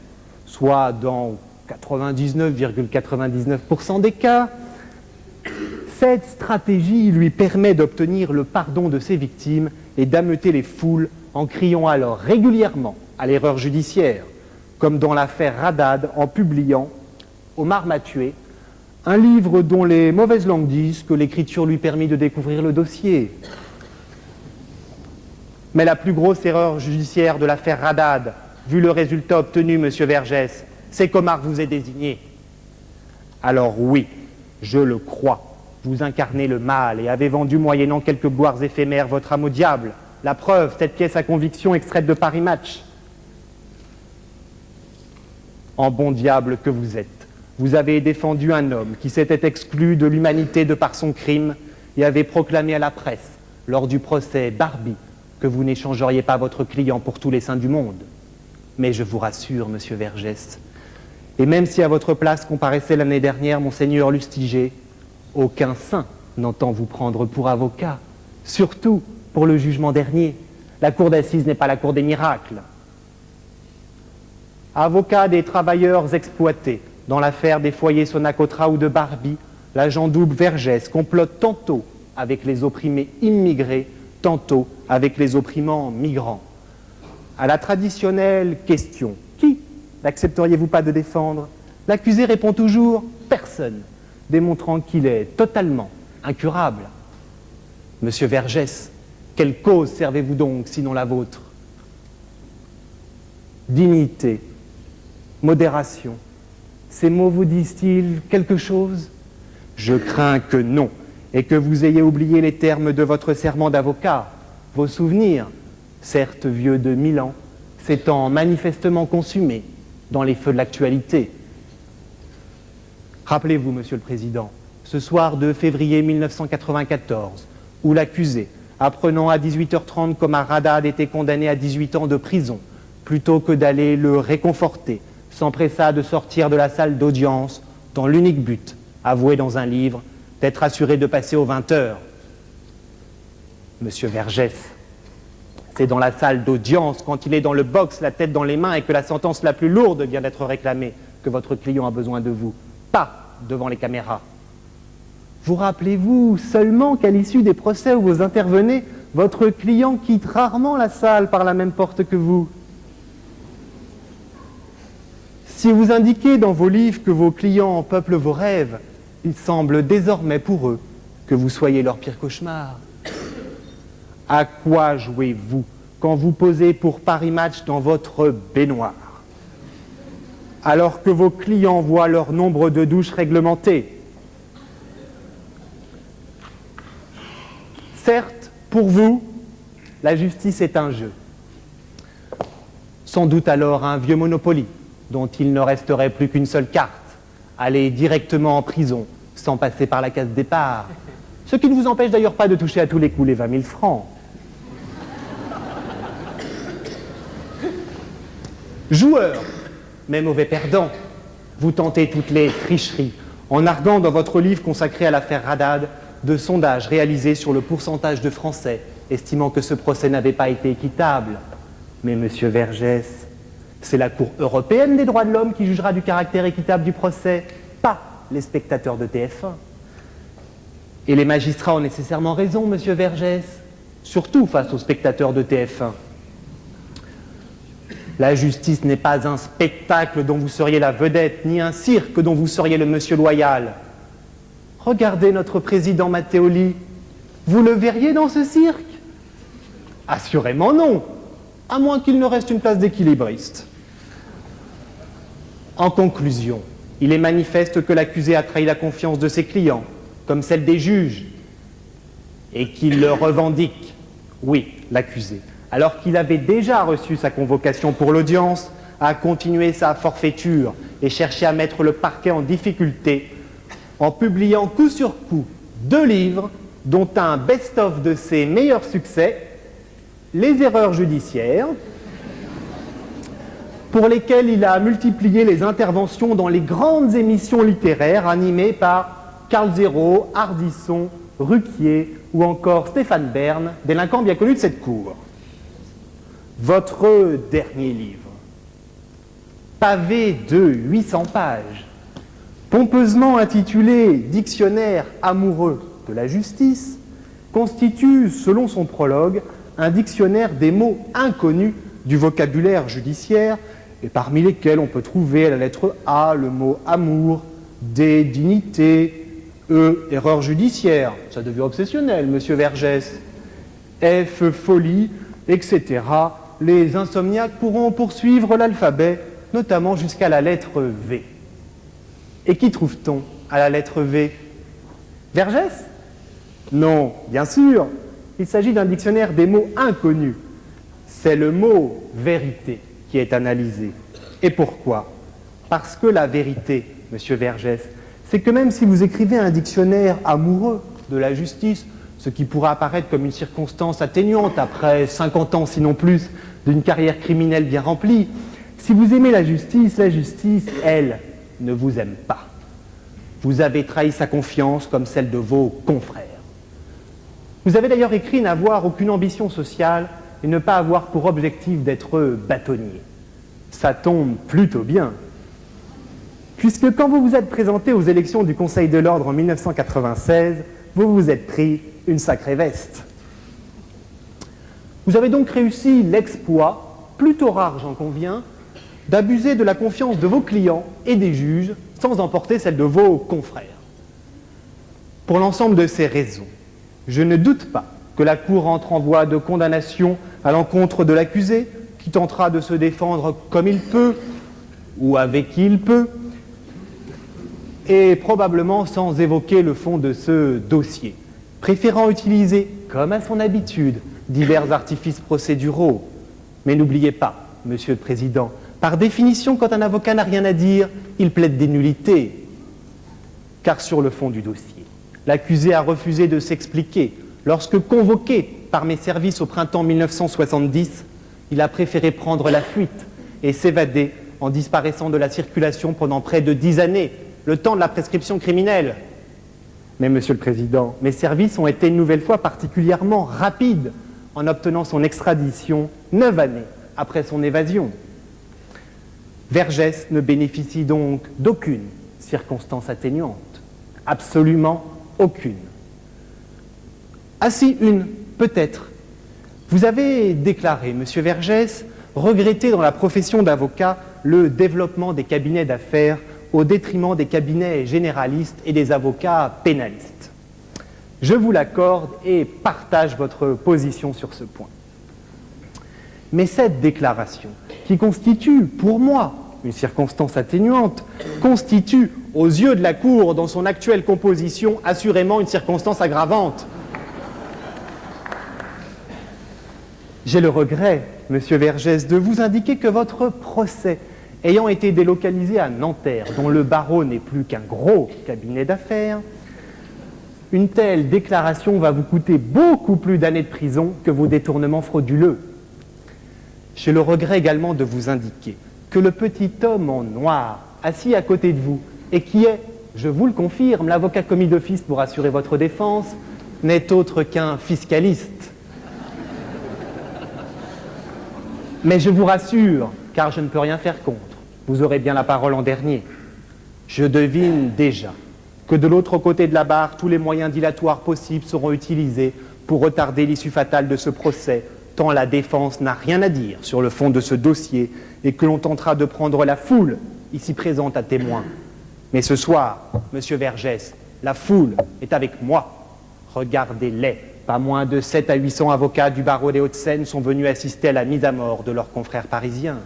[SPEAKER 2] soit dans 99,99% des cas, cette stratégie lui permet d'obtenir le pardon de ses victimes et d'ameuter les foules en criant alors régulièrement à l'erreur judiciaire, comme dans l'affaire Haddad en publiant, Omar m'a tué, un livre dont les mauvaises langues disent que l'écriture lui permit de découvrir le dossier. Mais la plus grosse erreur judiciaire de l'affaire Haddad, vu le résultat obtenu, monsieur Vergès, c'est qu'Omar vous ait désigné. Alors oui, je le crois, vous incarnez le mal et avez vendu moyennant quelques gloires éphémères votre âme au diable. La preuve, cette pièce à conviction extraite de Paris Match. En bon diable que vous êtes, vous avez défendu un homme qui s'était exclu de l'humanité de par son crime et avait proclamé à la presse, lors du procès Barbie, que vous n'échangeriez pas votre client pour tous les saints du monde. Mais je vous rassure, monsieur Vergès, et même si à votre place comparaissait l'année dernière monseigneur Lustiger, aucun saint n'entend vous prendre pour avocat, surtout pour le jugement dernier. La cour d'assises n'est pas la cour des miracles. Avocat des travailleurs exploités, dans l'affaire des foyers Sonacotra ou de Barbie, l'agent double Vergès complote tantôt avec les opprimés immigrés, tantôt avec les opprimants migrants. À la traditionnelle question « Qui n'accepteriez-vous pas de défendre ?» l'accusé répond toujours « Personne », démontrant qu'il est totalement incurable. Monsieur Vergès, quelle cause servez-vous donc sinon la vôtre? Dignité, modération, ces mots vous disent-ils quelque chose? Je crains que non, et que vous ayez oublié les termes de votre serment d'avocat. Vos souvenirs, certes vieux de 1000 ans, s'étant manifestement consumés dans les feux de l'actualité. Rappelez-vous, Monsieur le Président, ce soir de février 1994, où l'accusé, apprenant à 18h30 qu'Omar Haddad était condamné à 18 ans de prison, plutôt que d'aller le réconforter, s'empressa de sortir de la salle d'audience dans l'unique but, avoué dans un livre, d'être assuré de passer aux 20 heures. Monsieur Vergès, c'est dans la salle d'audience, quand il est dans le box, la tête dans les mains et que la sentence la plus lourde vient d'être réclamée, que votre client a besoin de vous, pas devant les caméras. Vous rappelez-vous seulement qu'à l'issue des procès où vous intervenez, votre client quitte rarement la salle par la même porte que vous. Si vous indiquez dans vos livres que vos clients peuplent vos rêves, il semble désormais pour eux que vous soyez leur pire cauchemar. À quoi jouez-vous quand vous posez pour Paris Match dans votre baignoire, alors que vos clients voient leur nombre de douches réglementé? Certes, pour vous, la justice est un jeu. Sans doute alors un vieux Monopoly, dont il ne resterait plus qu'une seule carte, aller directement en prison, sans passer par la case départ. Ce qui ne vous empêche d'ailleurs pas de toucher à tous les coups les 20 000 francs. Joueur, mais mauvais perdant, vous tentez toutes les tricheries en arguant dans votre livre consacré à l'affaire Haddad de sondages réalisés sur le pourcentage de Français estimant que ce procès n'avait pas été équitable. Mais monsieur Vergès, c'est la Cour européenne des droits de l'homme qui jugera du caractère équitable du procès, pas les spectateurs de TF1. Et les magistrats ont nécessairement raison, monsieur Vergès, surtout face aux spectateurs de TF1. La justice n'est pas un spectacle dont vous seriez la vedette, ni un cirque dont vous seriez le monsieur loyal. Regardez notre président Matteoli. Vous le verriez dans ce cirque? Assurément non, à moins qu'il ne reste une place d'équilibriste. En conclusion, il est manifeste que l'accusé a trahi la confiance de ses clients, comme celle des juges, et qu'il le revendique. Oui, l'accusé, alors qu'il avait déjà reçu sa convocation pour l'audience, a continué sa forfaiture et cherché à mettre le parquet en difficulté en publiant coup sur coup 2 livres, dont un best-of de ses meilleurs succès, Les erreurs judiciaires, pour lesquelles il a multiplié les interventions dans les grandes émissions littéraires animées par Carl Zéro, Ardisson, Ruquier ou encore Stéphane Bern, délinquant bien connu de cette cour. Votre dernier livre, pavé de 800 pages, pompeusement intitulé « Dictionnaire amoureux de la justice », constitue, selon son prologue, un dictionnaire des mots inconnus du vocabulaire judiciaire, et parmi lesquels on peut trouver à la lettre A le mot amour, D, dignité, E, erreur judiciaire, ça devient obsessionnel, monsieur Vergès, F, folie, etc. Les insomniaques pourront poursuivre l'alphabet, notamment jusqu'à la lettre V. Et qui trouve-t-on à la lettre V? Vergès? Non, bien sûr, il s'agit d'un dictionnaire des mots inconnus. C'est le mot vérité qui est analysé. Et pourquoi? Parce que la vérité, monsieur Vergès, c'est que même si vous écrivez un dictionnaire amoureux de la justice, ce qui pourra apparaître comme une circonstance atténuante après 50 ans, sinon plus, d'une carrière criminelle bien remplie, si vous aimez la justice, elle, ne vous aime pas. Vous avez trahi sa confiance comme celle de vos confrères. Vous avez d'ailleurs écrit n'avoir aucune ambition sociale et ne pas avoir pour objectif d'être bâtonnier. Ça tombe plutôt bien. Puisque quand vous vous êtes présenté aux élections du Conseil de l'Ordre en 1996, vous vous êtes pris une sacrée veste. Vous avez donc réussi l'exploit, plutôt rare j'en conviens, d'abuser de la confiance de vos clients et des juges sans emporter celle de vos confrères. Pour l'ensemble de ces raisons, je ne doute pas que la Cour entre en voie de condamnation à l'encontre de l'accusé, qui tentera de se défendre comme il peut, ou avec qui il peut, et probablement sans évoquer le fond de ce dossier, préférant utiliser, comme à son habitude, divers artifices procéduraux. Mais n'oubliez pas, Monsieur le Président, par définition, quand un avocat n'a rien à dire, il plaide des nullités. Car sur le fond du dossier, l'accusé a refusé de s'expliquer. Lorsque convoqué par mes services au printemps 1970, il a préféré prendre la fuite et s'évader en disparaissant de la circulation pendant près de 10 années, le temps de la prescription criminelle. Mais Monsieur le Président, mes services ont été une nouvelle fois particulièrement rapides en obtenant son extradition 9 années après son évasion. Vergès ne bénéficie donc d'aucune circonstance atténuante, absolument aucune. Ah si, une, peut-être. Vous avez déclaré, Monsieur Vergès, regretter dans la profession d'avocat le développement des cabinets d'affaires au détriment des cabinets généralistes et des avocats pénalistes. Je vous l'accorde et partage votre position sur ce point. Mais cette déclaration, qui constitue, pour moi, une circonstance atténuante, constitue, aux yeux de la Cour, dans son actuelle composition, assurément une circonstance aggravante. J'ai le regret, Monsieur Vergès, de vous indiquer que votre procès, ayant été délocalisé à Nanterre, dont le barreau n'est plus qu'un gros cabinet d'affaires, une telle déclaration va vous coûter beaucoup plus d'années de prison que vos détournements frauduleux. J'ai le regret également de vous indiquer que le petit homme en noir, assis à côté de vous, et qui est, je vous le confirme, l'avocat commis d'office pour assurer votre défense, n'est autre qu'un fiscaliste. Mais je vous rassure, car je ne peux rien faire contre. Vous aurez bien la parole en dernier. Je devine déjà que de l'autre côté de la barre, tous les moyens dilatoires possibles seront utilisés pour retarder l'issue fatale de ce procès, tant la défense n'a rien à dire sur le fond de ce dossier et que l'on tentera de prendre la foule ici présente à témoin. Mais ce soir, Monsieur Vergès, la foule est avec moi. Regardez-les. Pas moins de 700 à 800 avocats du barreau des Hauts-de-Seine sont venus assister à la mise à mort de leurs confrères parisiens.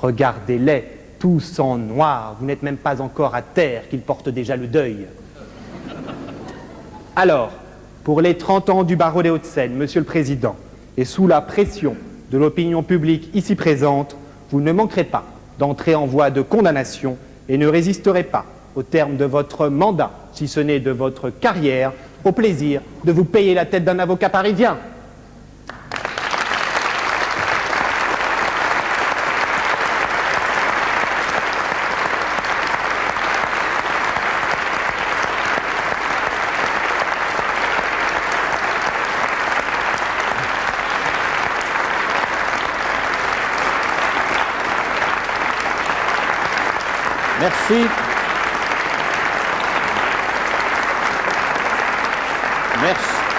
[SPEAKER 2] Regardez-les, tous en noir. Vous n'êtes même pas encore à terre qu'ils portent déjà le deuil. Alors, pour les 30 ans du barreau des Hauts-de-Seine, Monsieur le Président, et sous la pression de l'opinion publique ici présente, vous ne manquerez pas d'entrer en voie de condamnation et ne résisterez pas, au terme de votre mandat, si ce n'est de votre carrière, au plaisir de vous payer la tête d'un avocat parisien.
[SPEAKER 1] Merci.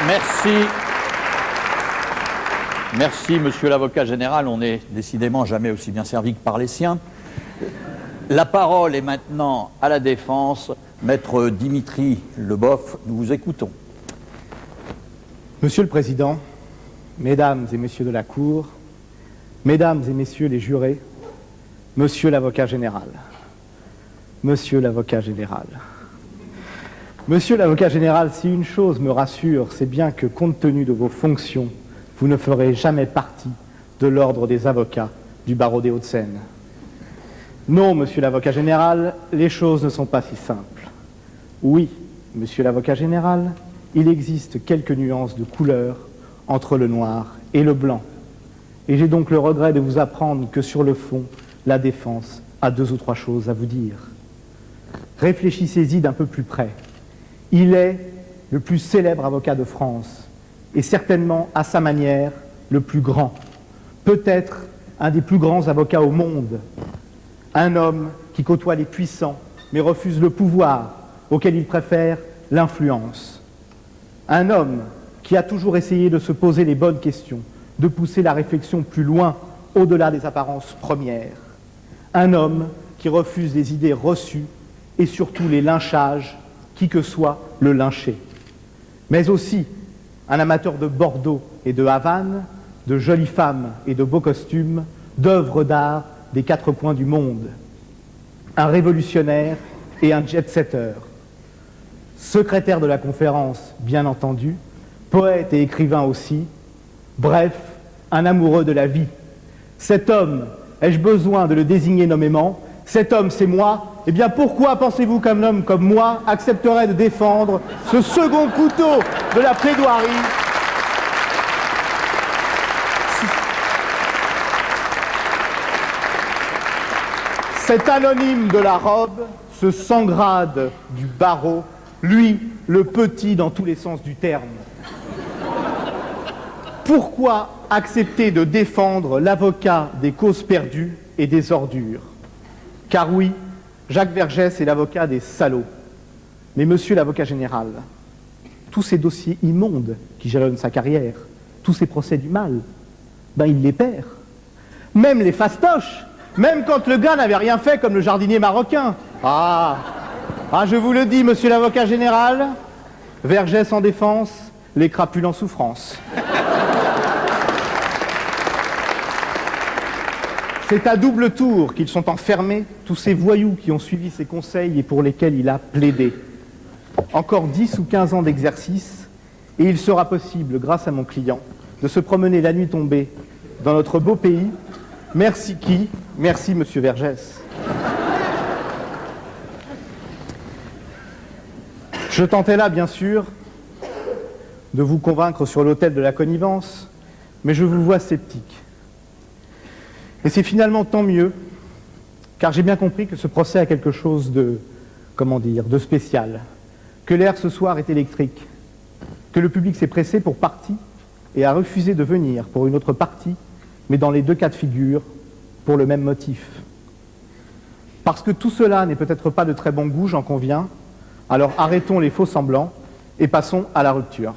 [SPEAKER 1] Merci. Merci, monsieur l'avocat général. On n'est décidément jamais aussi bien servi que par les siens. La parole est maintenant à la défense. Maître Dimitri Leboff, nous vous écoutons.
[SPEAKER 2] Monsieur le Président, Mesdames et Messieurs de la Cour, Mesdames et Messieurs les jurés, Monsieur l'avocat général, Monsieur l'avocat général. Monsieur l'avocat général, si une chose me rassure, c'est bien que, compte tenu de vos fonctions, vous ne ferez jamais partie de l'ordre des avocats du barreau des Hauts-de-Seine. Non, monsieur l'avocat général, les choses ne sont pas si simples. Oui, monsieur l'avocat général, il existe quelques nuances de couleur entre le noir et le blanc. Et j'ai donc le regret de vous apprendre que, sur le fond, la défense a 2 ou 3 choses à vous dire. Réfléchissez-y d'un peu plus près. Il est le plus célèbre avocat de France et certainement, à sa manière, le plus grand. Peut-être un des plus grands avocats au monde. Un homme qui côtoie les puissants mais refuse le pouvoir, auquel il préfère l'influence. Un homme qui a toujours essayé de se poser les bonnes questions, de pousser la réflexion plus loin, au-delà des apparences premières. Un homme qui refuse les idées reçues et surtout les lynchages, qui que soit le lynché. Mais aussi un amateur de Bordeaux et de Havane, de jolies femmes et de beaux costumes, d'œuvres d'art des 4 coins du monde. Un révolutionnaire et un jet-setter. Secrétaire de la conférence, bien entendu, poète et écrivain aussi, bref, un amoureux de la vie. Cet homme, ai-je besoin de le désigner nommément? Cet homme, c'est moi. Eh bien, pourquoi pensez-vous qu'un homme comme moi accepterait de défendre ce second couteau de la plaidoirie? Cet anonyme de la robe, ce sans-grade du barreau, lui, le petit dans tous les sens du terme. Pourquoi accepter de défendre l'avocat des causes perdues et des ordures? Car oui, Jacques Vergès est l'avocat des salauds. Mais monsieur l'avocat général, tous ces dossiers immondes qui jalonnent sa carrière, tous ces procès du mal, ben il les perd. Même les fastoches, même quand le gars n'avait rien fait comme le jardinier marocain. Ah, je vous le dis, monsieur l'avocat général, Vergès en défense, les crapules en souffrance. C'est à double tour qu'ils sont enfermés, tous ces voyous qui ont suivi ses conseils et pour lesquels il a plaidé. Encore 10 ou 15 ans d'exercice, et il sera possible, grâce à mon client, de se promener la nuit tombée dans notre beau pays. Merci qui? Merci, monsieur Vergès. Je tentais là, bien sûr, de vous convaincre sur l'autel de la connivence, mais je vous vois sceptique. Et c'est finalement tant mieux, car j'ai bien compris que ce procès a quelque chose de, de spécial, que l'air ce soir est électrique, que le public s'est pressé pour partie et a refusé de venir pour une autre partie, mais dans les 2 cas de figure, pour le même motif. Parce que tout cela n'est peut-être pas de très bon goût, j'en conviens, alors arrêtons les faux semblants et passons à la rupture.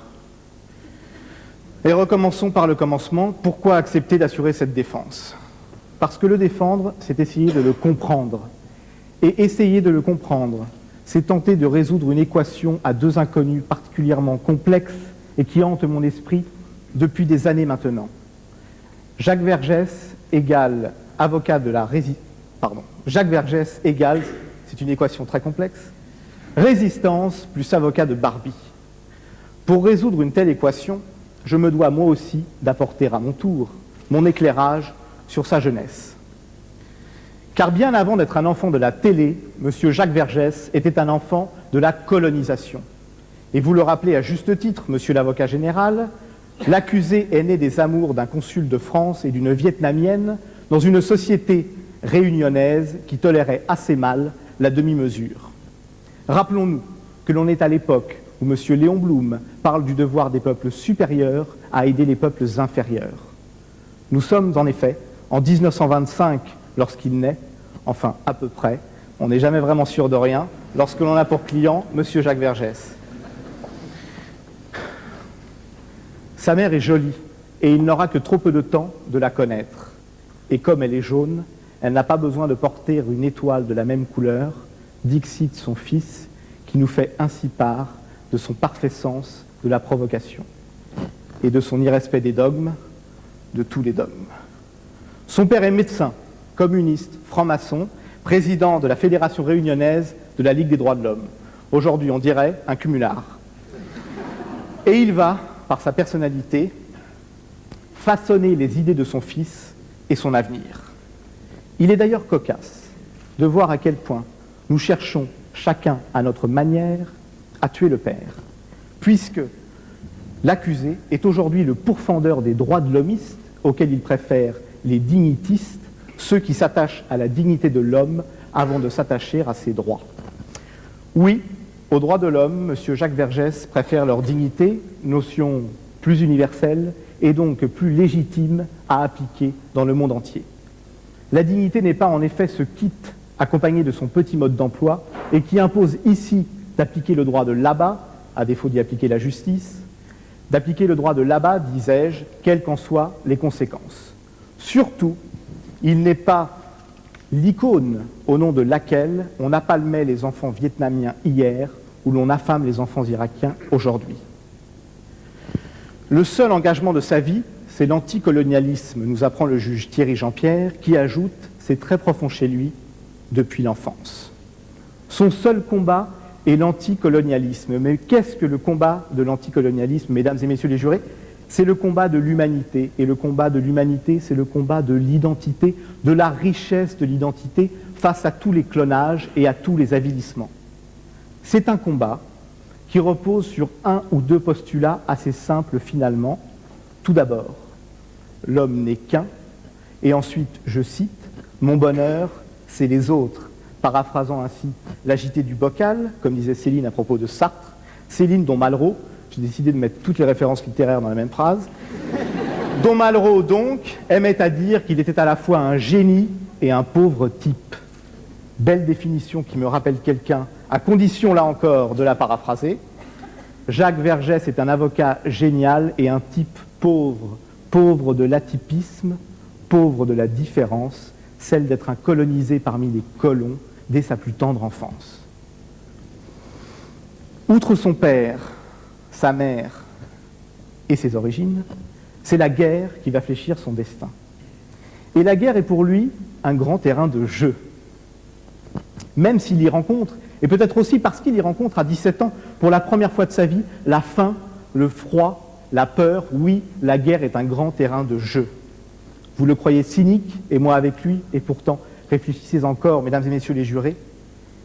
[SPEAKER 2] Et recommençons par le commencement. Pourquoi accepter d'assurer cette défense? Parce que le défendre, c'est essayer de le comprendre. Et essayer de le comprendre, c'est tenter de résoudre une équation à 2 inconnus particulièrement complexes et qui hantent mon esprit depuis des années maintenant. Jacques Vergès égale avocat de la Jacques Vergès égale, c'est une équation très complexe, résistance plus avocat de Barbie. Pour résoudre une telle équation, je me dois moi aussi d'apporter à mon tour mon éclairage sur sa jeunesse. Car bien avant d'être un enfant de la télé, monsieur Jacques Vergès était un enfant de la colonisation. Et vous le rappelez à juste titre, monsieur l'avocat général, l'accusé est né des amours d'un consul de France et d'une Vietnamienne dans une société réunionnaise qui tolérait assez mal la demi-mesure. Rappelons-nous que l'on est à l'époque où monsieur Léon Blum parle du devoir des peuples supérieurs à aider les peuples inférieurs. Nous sommes en effet en 1925 lorsqu'il naît, enfin à peu près, On n'est jamais vraiment sûr de rien lorsque l'on a pour client Monsieur Jacques Vergès. Sa mère est jolie et il n'aura que trop peu de temps de la connaître. Et comme elle est jaune, elle n'a pas besoin de porter une étoile de la même couleur, dixit son fils, qui nous fait ainsi part de son parfait sens de la provocation et de son irrespect des dogmes, de tous les dogmes. Son père est médecin, communiste, franc-maçon, président de la Fédération réunionnaise de la Ligue des droits de l'homme. Aujourd'hui, on dirait un cumulard. Et il va, par sa personnalité, façonner les idées de son fils et son avenir. Il est d'ailleurs cocasse de voir à quel point nous cherchons, chacun à notre manière, à tuer le père, puisque l'accusé est aujourd'hui le pourfendeur des droits de l'homiste, auxquels il préfère les dignitistes, ceux qui s'attachent à la dignité de l'homme avant de s'attacher à ses droits. Oui, aux droits de l'homme, M. Jacques Vergès préfère leur dignité, notion plus universelle et donc plus légitime à appliquer dans le monde entier. La dignité n'est pas en effet ce kit accompagné de son petit mode d'emploi et qui impose ici d'appliquer le droit de là-bas, à défaut d'y appliquer la justice, d'appliquer le droit de là-bas, disais-je, quelles qu'en soient les conséquences. Surtout, il n'est pas l'icône au nom de laquelle on appalmait les enfants vietnamiens hier ou l'on affame les enfants irakiens aujourd'hui. Le seul engagement de sa vie, c'est l'anticolonialisme, nous apprend le juge Thierry Jean-Pierre, qui ajoute, c'est très profond chez lui, depuis l'enfance. Son seul combat est l'anticolonialisme. Mais qu'est-ce que le combat de l'anticolonialisme, mesdames et messieurs les jurés? C'est le combat de l'humanité. Et le combat de l'humanité, c'est le combat de l'identité, de la richesse de l'identité face à tous les clonages et à tous les avilissements. C'est un combat qui repose sur un ou deux postulats assez simples finalement. Tout d'abord, l'homme n'est qu'un, et ensuite, je cite, « Mon bonheur, c'est les autres », paraphrasant ainsi l'agité du bocal, comme disait Céline à propos de Sartre. Céline dont Malraux, j'ai décidé de mettre toutes les références littéraires dans la même phrase, dont Malraux donc aimait à dire qu'il était à la fois un génie et un pauvre type. Belle définition qui me rappelle quelqu'un, à condition là encore de la paraphraser. Jacques Vergès est un avocat génial et un type pauvre, pauvre de l'atypisme, pauvre de la différence, celle d'être un colonisé parmi les colons dès sa plus tendre enfance. Outre son père, sa mère et ses origines, c'est la guerre qui va fléchir son destin. Et la guerre est pour lui un grand terrain de jeu. Même s'il y rencontre, et peut-être aussi parce qu'il y rencontre à 17 ans, pour la première fois de sa vie, la faim, le froid, la peur, oui, la guerre est un grand terrain de jeu. Vous le croyez cynique, et moi avec lui, et pourtant, réfléchissez encore, mesdames et messieurs les jurés,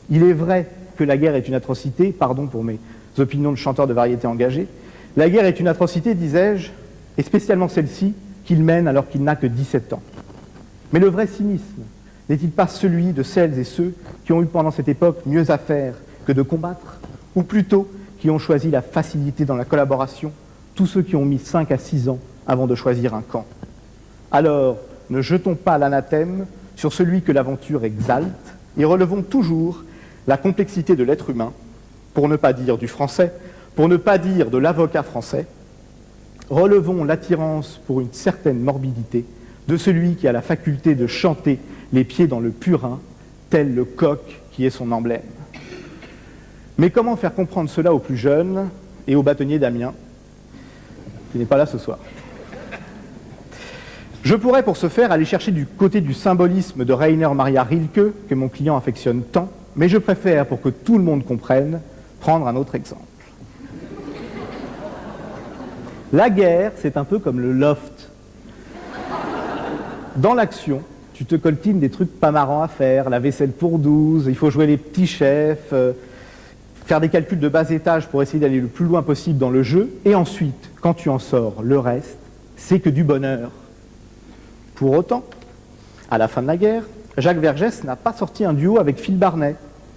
[SPEAKER 2] il est vrai que la guerre est une atrocité, pardon pour mes opinions de chanteur de variété engagé, la guerre est une atrocité, disais-je, et spécialement celle-ci, qu'il mène alors qu'il n'a que 17 ans. Mais le vrai cynisme n'est-il pas celui de celles et ceux qui ont eu pendant cette époque mieux à faire que de combattre, ou plutôt qui ont choisi la facilité dans la collaboration, tous ceux qui ont mis 5 à 6 ans avant de choisir un camp? Alors, ne jetons pas l'anathème sur celui que l'aventure exalte et relevons toujours la complexité de l'être humain, pour ne pas dire du français, pour ne pas dire de l'avocat français. Relevons l'attirance pour une certaine morbidité de celui qui a la faculté de chanter les pieds dans le purin, tel le coq qui est son emblème. Mais comment faire comprendre cela aux plus jeunes et au bâtonnier Damien, qui n'est pas là ce soir? Je pourrais, pour ce faire, aller chercher du côté du symbolisme de Rainer Maria Rilke, que mon client affectionne tant, mais je préfère, pour que tout le monde comprenne, prendre un autre exemple. La guerre, c'est un peu comme le loft. Dans l'action, tu te coltines des trucs pas marrants à faire, la vaisselle pour 12, il faut jouer les petits chefs, faire des calculs de bas étage pour essayer d'aller le plus loin possible dans le jeu, et ensuite, quand tu en sors, le reste, c'est que du bonheur. Pour autant, à la fin de la guerre, Jacques Vergès n'a pas sorti un duo avec Phil Barnet,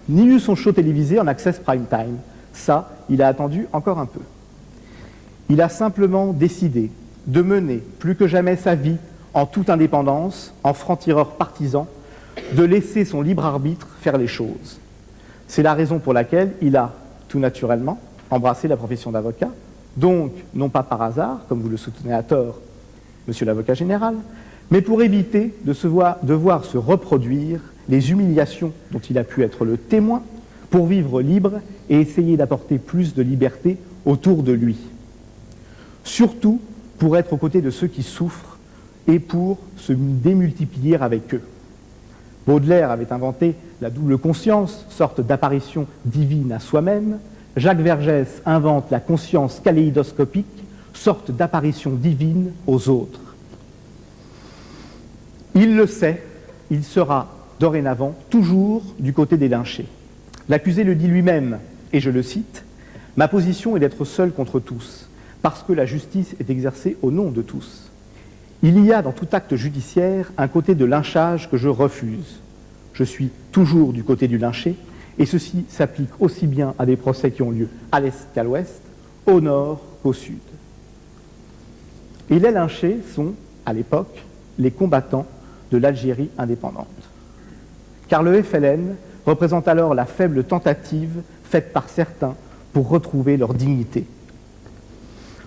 [SPEAKER 2] ni eu son show télévisé en access prime time. Ça, il a attendu encore un peu. Il a simplement décidé de mener plus que jamais sa vie en toute indépendance, en franc-tireur partisan, de laisser son libre arbitre faire les choses. C'est la raison pour laquelle il a, tout naturellement, embrassé la profession d'avocat, donc non pas par hasard, comme vous le soutenez à tort, monsieur l'avocat général, mais pour éviter de voir se reproduire les humiliations dont il a pu être le témoin, pour vivre libre et essayer d'apporter plus de liberté autour de lui. Surtout pour être aux côtés de ceux qui souffrent et pour se démultiplier avec eux. Baudelaire avait inventé la double conscience, sorte d'apparition divine à soi-même. Jacques Vergès invente la conscience kaléidoscopique, sorte d'apparition divine aux autres. Il le sait, il sera dorénavant toujours du côté des lynchés. L'accusé le dit lui-même, et je le cite, « Ma position est d'être seul contre tous, parce que la justice est exercée au nom de tous. Il y a dans tout acte judiciaire un côté de lynchage que je refuse. Je suis toujours du côté du lynché, et ceci s'applique aussi bien à des procès qui ont lieu à l'est qu'à l'ouest, au nord qu'au sud. » Et les lynchés sont, à l'époque, les combattants de l'Algérie indépendante. Car le FLN représente alors la faible tentative faite par certains pour retrouver leur dignité.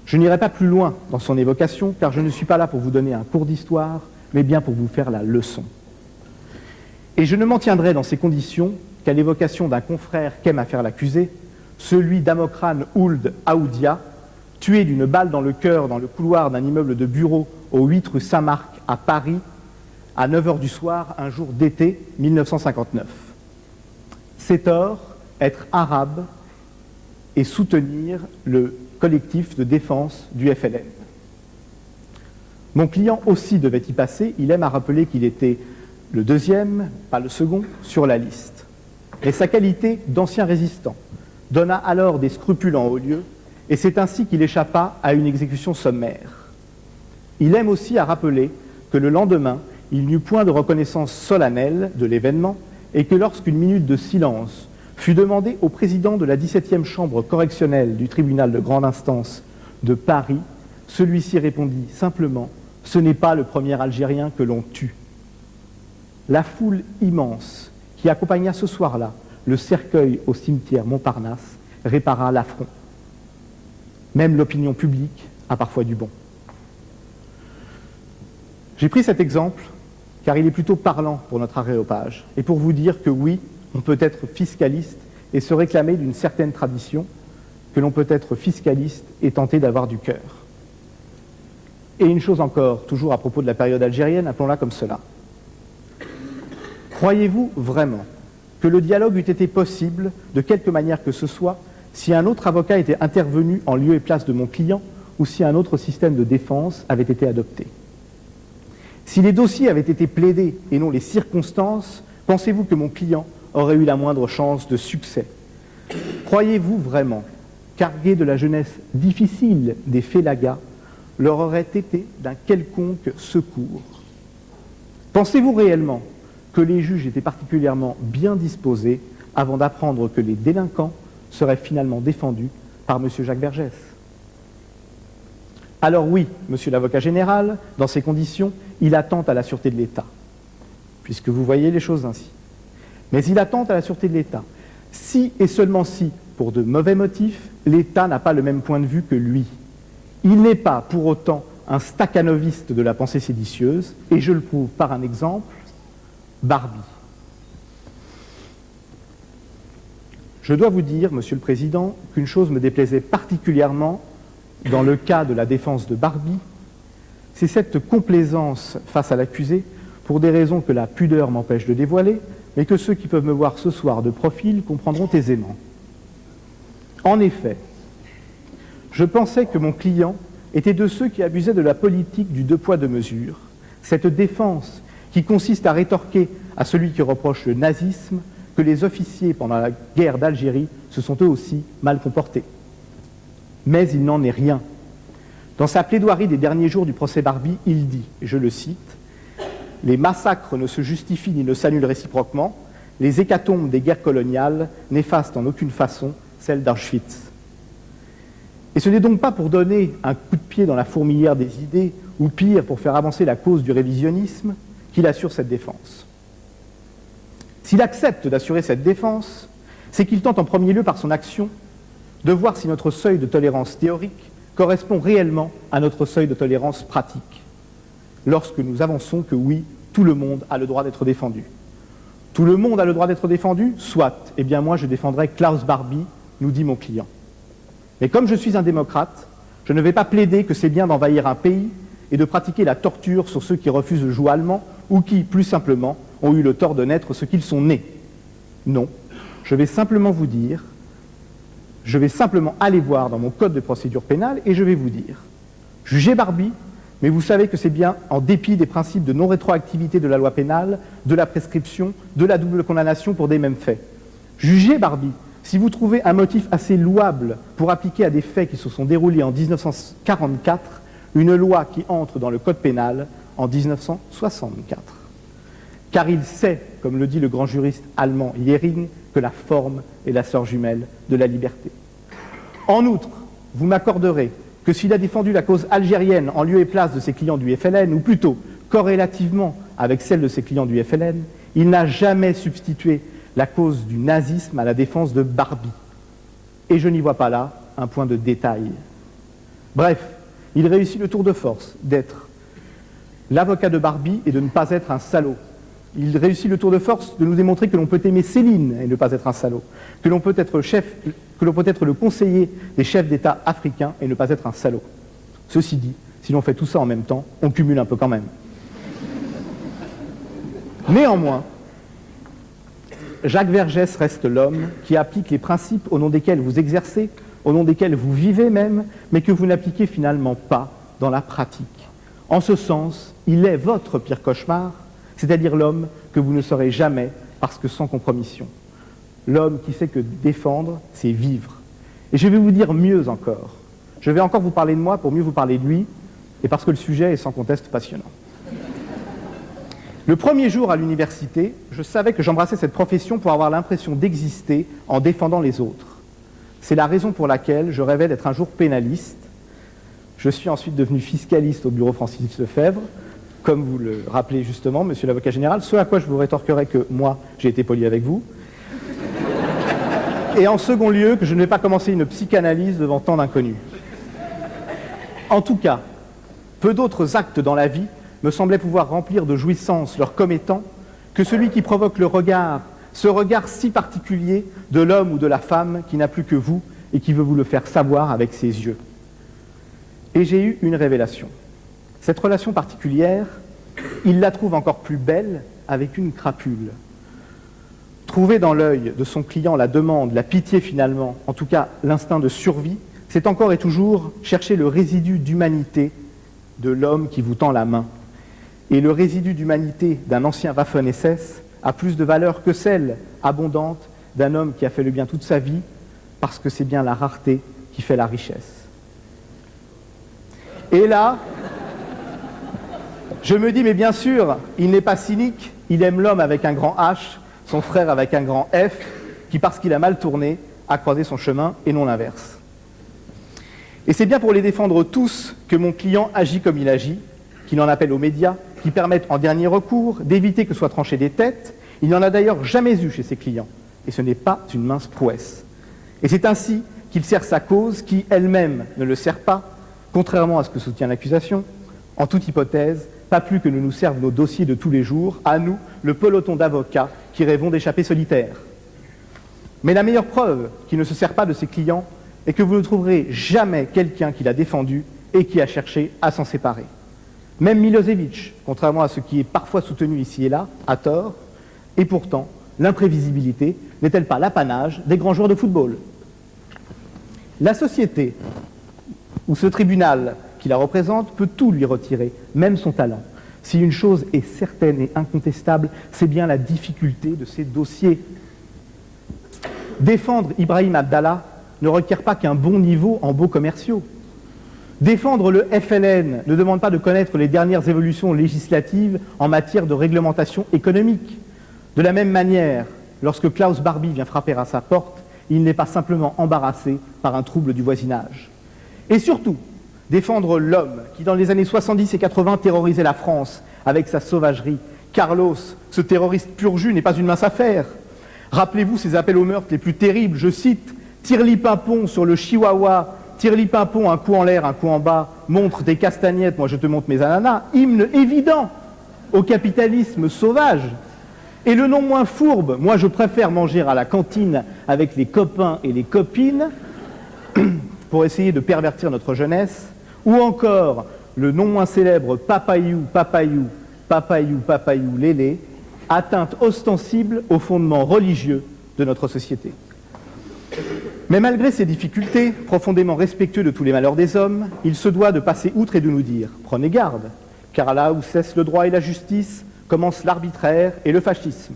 [SPEAKER 2] Je n'irai pas plus loin dans son évocation, car je ne suis pas là pour vous donner un cours d'histoire, mais bien pour vous faire la leçon. Et je ne m'en tiendrai dans ces conditions qu'à l'évocation d'un confrère qu'aime à faire l'accusé, celui d'Amokran Ould Aoudia, tué d'une balle dans le cœur dans le couloir d'un immeuble de bureau au 8 rue Saint-Marc à Paris, à 9h du soir, un jour d'été 1959. C'est tort, être arabe et soutenir le collectif de défense du FLN. Mon client aussi devait y passer, il aime à rappeler qu'il était le deuxième, pas le second, sur la liste. Mais sa qualité d'ancien résistant donna alors des scrupules en haut lieu, et c'est ainsi qu'il échappa à une exécution sommaire. Il aime aussi à rappeler que le lendemain, il n'y eut point de reconnaissance solennelle de l'événement et que lorsqu'une minute de silence fut demandée au président de la 17e chambre correctionnelle du tribunal de grande instance de Paris, celui-ci répondit simplement « Ce n'est pas le premier Algérien que l'on tue ». La foule immense qui accompagna ce soir-là le cercueil au cimetière Montparnasse répara l'affront. Même l'opinion publique a parfois du bon. J'ai pris cet exemple car il est plutôt parlant pour notre aréopage et pour vous dire que oui, on peut être fiscaliste et se réclamer d'une certaine tradition, que l'on peut être fiscaliste et tenter d'avoir du cœur. Et une chose encore, toujours à propos de la période algérienne, appelons-la comme cela. Croyez-vous vraiment que le dialogue eût été possible, de quelque manière que ce soit, si un autre avocat était intervenu en lieu et place de mon client ou si un autre système de défense avait été adopté? Si les dossiers avaient été plaidés et non les circonstances, pensez-vous que mon client aurait eu la moindre chance de succès? Croyez-vous vraiment qu'arguer de la jeunesse difficile des Félagas leur aurait été d'un quelconque secours? Pensez-vous réellement que les juges étaient particulièrement bien disposés avant d'apprendre que les délinquants seraient finalement défendus par M. Jacques Vergès? Alors oui, monsieur l'avocat général, dans ces conditions, il attente à la sûreté de l'État, puisque vous voyez les choses ainsi. Mais il attente à la sûreté de l'État. Si et seulement si, pour de mauvais motifs, l'État n'a pas le même point de vue que lui. Il n'est pas pour autant un stakhanoviste de la pensée séditieuse, et je le prouve par un exemple, Barbie. Je dois vous dire, monsieur le Président, qu'une chose me déplaisait particulièrement dans le cas de la défense de Barbie, c'est cette complaisance face à l'accusé, pour des raisons que la pudeur m'empêche de dévoiler, mais que ceux qui peuvent me voir ce soir de profil comprendront aisément. En effet, je pensais que mon client était de ceux qui abusaient de la politique du deux poids deux mesures, cette défense qui consiste à rétorquer à celui qui reproche le nazisme que les officiers pendant la guerre d'Algérie se sont eux aussi mal comportés. Mais il n'en est rien. Dans sa plaidoirie des derniers jours du procès Barbie, il dit, et je le cite, « Les massacres ne se justifient ni ne s'annulent réciproquement, les hécatombes des guerres coloniales n'effacent en aucune façon celles d'Auschwitz. » Et ce n'est donc pas pour donner un coup de pied dans la fourmilière des idées, ou pire, pour faire avancer la cause du révisionnisme, qu'il assure cette défense.
[SPEAKER 3] S'il accepte d'assurer cette défense, c'est qu'il tente en premier lieu par son action de voir si notre seuil de tolérance théorique correspond réellement à notre seuil de tolérance pratique, lorsque nous avançons que oui, tout le monde a le droit d'être défendu. Tout le monde a le droit d'être défendu? Soit. Eh bien moi je défendrai Klaus Barbie, nous dit mon client. Mais comme je suis un démocrate, je ne vais pas plaider que c'est bien d'envahir un pays et de pratiquer la torture sur ceux qui refusent le joug allemand ou qui, plus simplement, ont eu le tort de naître ce qu'ils sont nés. Non, je vais simplement vous dire, je vais simplement aller voir dans mon code de procédure pénale et je vais vous dire, jugez Barbie, mais vous savez que c'est bien en dépit des principes de non-rétroactivité de la loi pénale, de la prescription, de la double condamnation pour des mêmes faits. Jugez Barbie, si vous trouvez un motif assez louable pour appliquer à des faits qui se sont déroulés en 1944, une loi qui entre dans le code pénal en 1964. Car il sait, comme le dit le grand juriste allemand Jhering, que la forme est la sœur jumelle de la liberté. En outre, vous m'accorderez que s'il a défendu la cause algérienne en lieu et place de ses clients du FLN, ou plutôt corrélativement avec celle de ses clients du FLN, il n'a jamais substitué la cause du nazisme à la défense de Barbie. Et je n'y vois pas là un point de détail. Bref, il réussit le tour de force d'être l'avocat de Barbie et de ne pas être un salaud. Il réussit le tour de force de nous démontrer que l'on peut aimer Céline et ne pas être un salaud, que l'on peut être le conseiller des chefs d'État africains et ne pas être un salaud. Ceci dit, si l'on fait tout ça en même temps, on cumule un peu quand même. Néanmoins, Jacques Vergès reste l'homme qui applique les principes au nom desquels vous exercez, au nom desquels vous vivez même, mais que vous n'appliquez finalement pas dans la pratique. En ce sens, il est votre pire cauchemar, c'est-à-dire l'homme que vous ne serez jamais parce que sans compromission. L'homme qui sait que défendre, c'est vivre. Et je vais vous dire mieux encore. Je vais encore vous parler de moi pour mieux vous parler de lui, et parce que le sujet est sans conteste passionnant. Le premier jour à l'université, je savais que j'embrassais cette profession pour avoir l'impression d'exister en défendant les autres. C'est la raison pour laquelle je rêvais d'être un jour pénaliste. Je suis ensuite devenu fiscaliste au bureau Francis Lefebvre, comme vous le rappelez justement, monsieur l'avocat général, ce à quoi je vous rétorquerai que moi, j'ai été poli avec vous. Et en second lieu, que je ne vais pas commencer une psychanalyse devant tant d'inconnus. En tout cas, peu d'autres actes dans la vie me semblaient pouvoir remplir de jouissance leur commettant que celui qui provoque le regard, ce regard si particulier de l'homme ou de la femme qui n'a plus que vous et qui veut vous le faire savoir avec ses yeux. Et j'ai eu une révélation. Cette relation particulière, il la trouve encore plus belle avec une crapule. Trouver dans l'œil de son client la demande, la pitié finalement, en tout cas l'instinct de survie, c'est encore et toujours chercher le résidu d'humanité de l'homme qui vous tend la main. Et le résidu d'humanité d'un ancien Waffen-SS a plus de valeur que celle abondante d'un homme qui a fait le bien toute sa vie, parce que c'est bien la rareté qui fait la richesse. Et là, je me dis, mais bien sûr, il n'est pas cynique, il aime l'homme avec un grand H, son frère avec un grand F, qui, parce qu'il a mal tourné, a croisé son chemin et non l'inverse. Et c'est bien pour les défendre tous que mon client agit comme il agit, qu'il en appelle aux médias, qui permettent en dernier recours d'éviter que soient tranchées des têtes. Il n'y en a d'ailleurs jamais eu chez ses clients, et ce n'est pas une mince prouesse. Et c'est ainsi qu'il sert sa cause, qui elle-même ne le sert pas, contrairement à ce que soutient l'accusation, en toute hypothèse, pas plus que ne nous servent nos dossiers de tous les jours, à nous, le peloton d'avocats qui rêvons d'échapper solitaires. Mais la meilleure preuve qu'il ne se sert pas de ses clients est que vous ne trouverez jamais quelqu'un qui l'a défendu et qui a cherché à s'en séparer. Même Milosevic, contrairement à ce qui est parfois soutenu ici et là, a tort, et pourtant, l'imprévisibilité n'est-elle pas l'apanage des grands joueurs de football? La société, ou ce tribunal qui la représente, peut tout lui retirer, même son talent. Si une chose est certaine et incontestable, c'est bien la difficulté de ces dossiers. Défendre Ibrahim Abdallah ne requiert pas qu'un bon niveau en beaux commerciaux. Défendre le FLN ne demande pas de connaître les dernières évolutions législatives en matière de réglementation économique. De la même manière, lorsque Klaus Barbie vient frapper à sa porte, il n'est pas simplement embarrassé par un trouble du voisinage. Et surtout, défendre l'homme qui, dans les années 70 et 80, terrorisait la France avec sa sauvagerie, Carlos, ce terroriste pur jus, n'est pas une mince affaire. Rappelez-vous ces appels au meurtre les plus terribles, je cite, « Tire-li-pimpon sur le chihuahua, tire-li-pimpon, un coup en l'air, un coup en bas, montre tes castagnettes, moi je te montre mes ananas », hymne évident au capitalisme sauvage. Et le non moins fourbe, moi je préfère manger à la cantine avec les copains et les copines pour essayer de pervertir notre jeunesse, ou encore le non moins célèbre papayou, papayou, papayou, papayou, lélé, atteinte ostensible aux fondements religieux de notre société. Mais malgré ces difficultés, profondément respectueux de tous les malheurs des hommes, il se doit de passer outre et de nous dire « Prenez garde, car là où cesse le droit et la justice, commence l'arbitraire et le fascisme.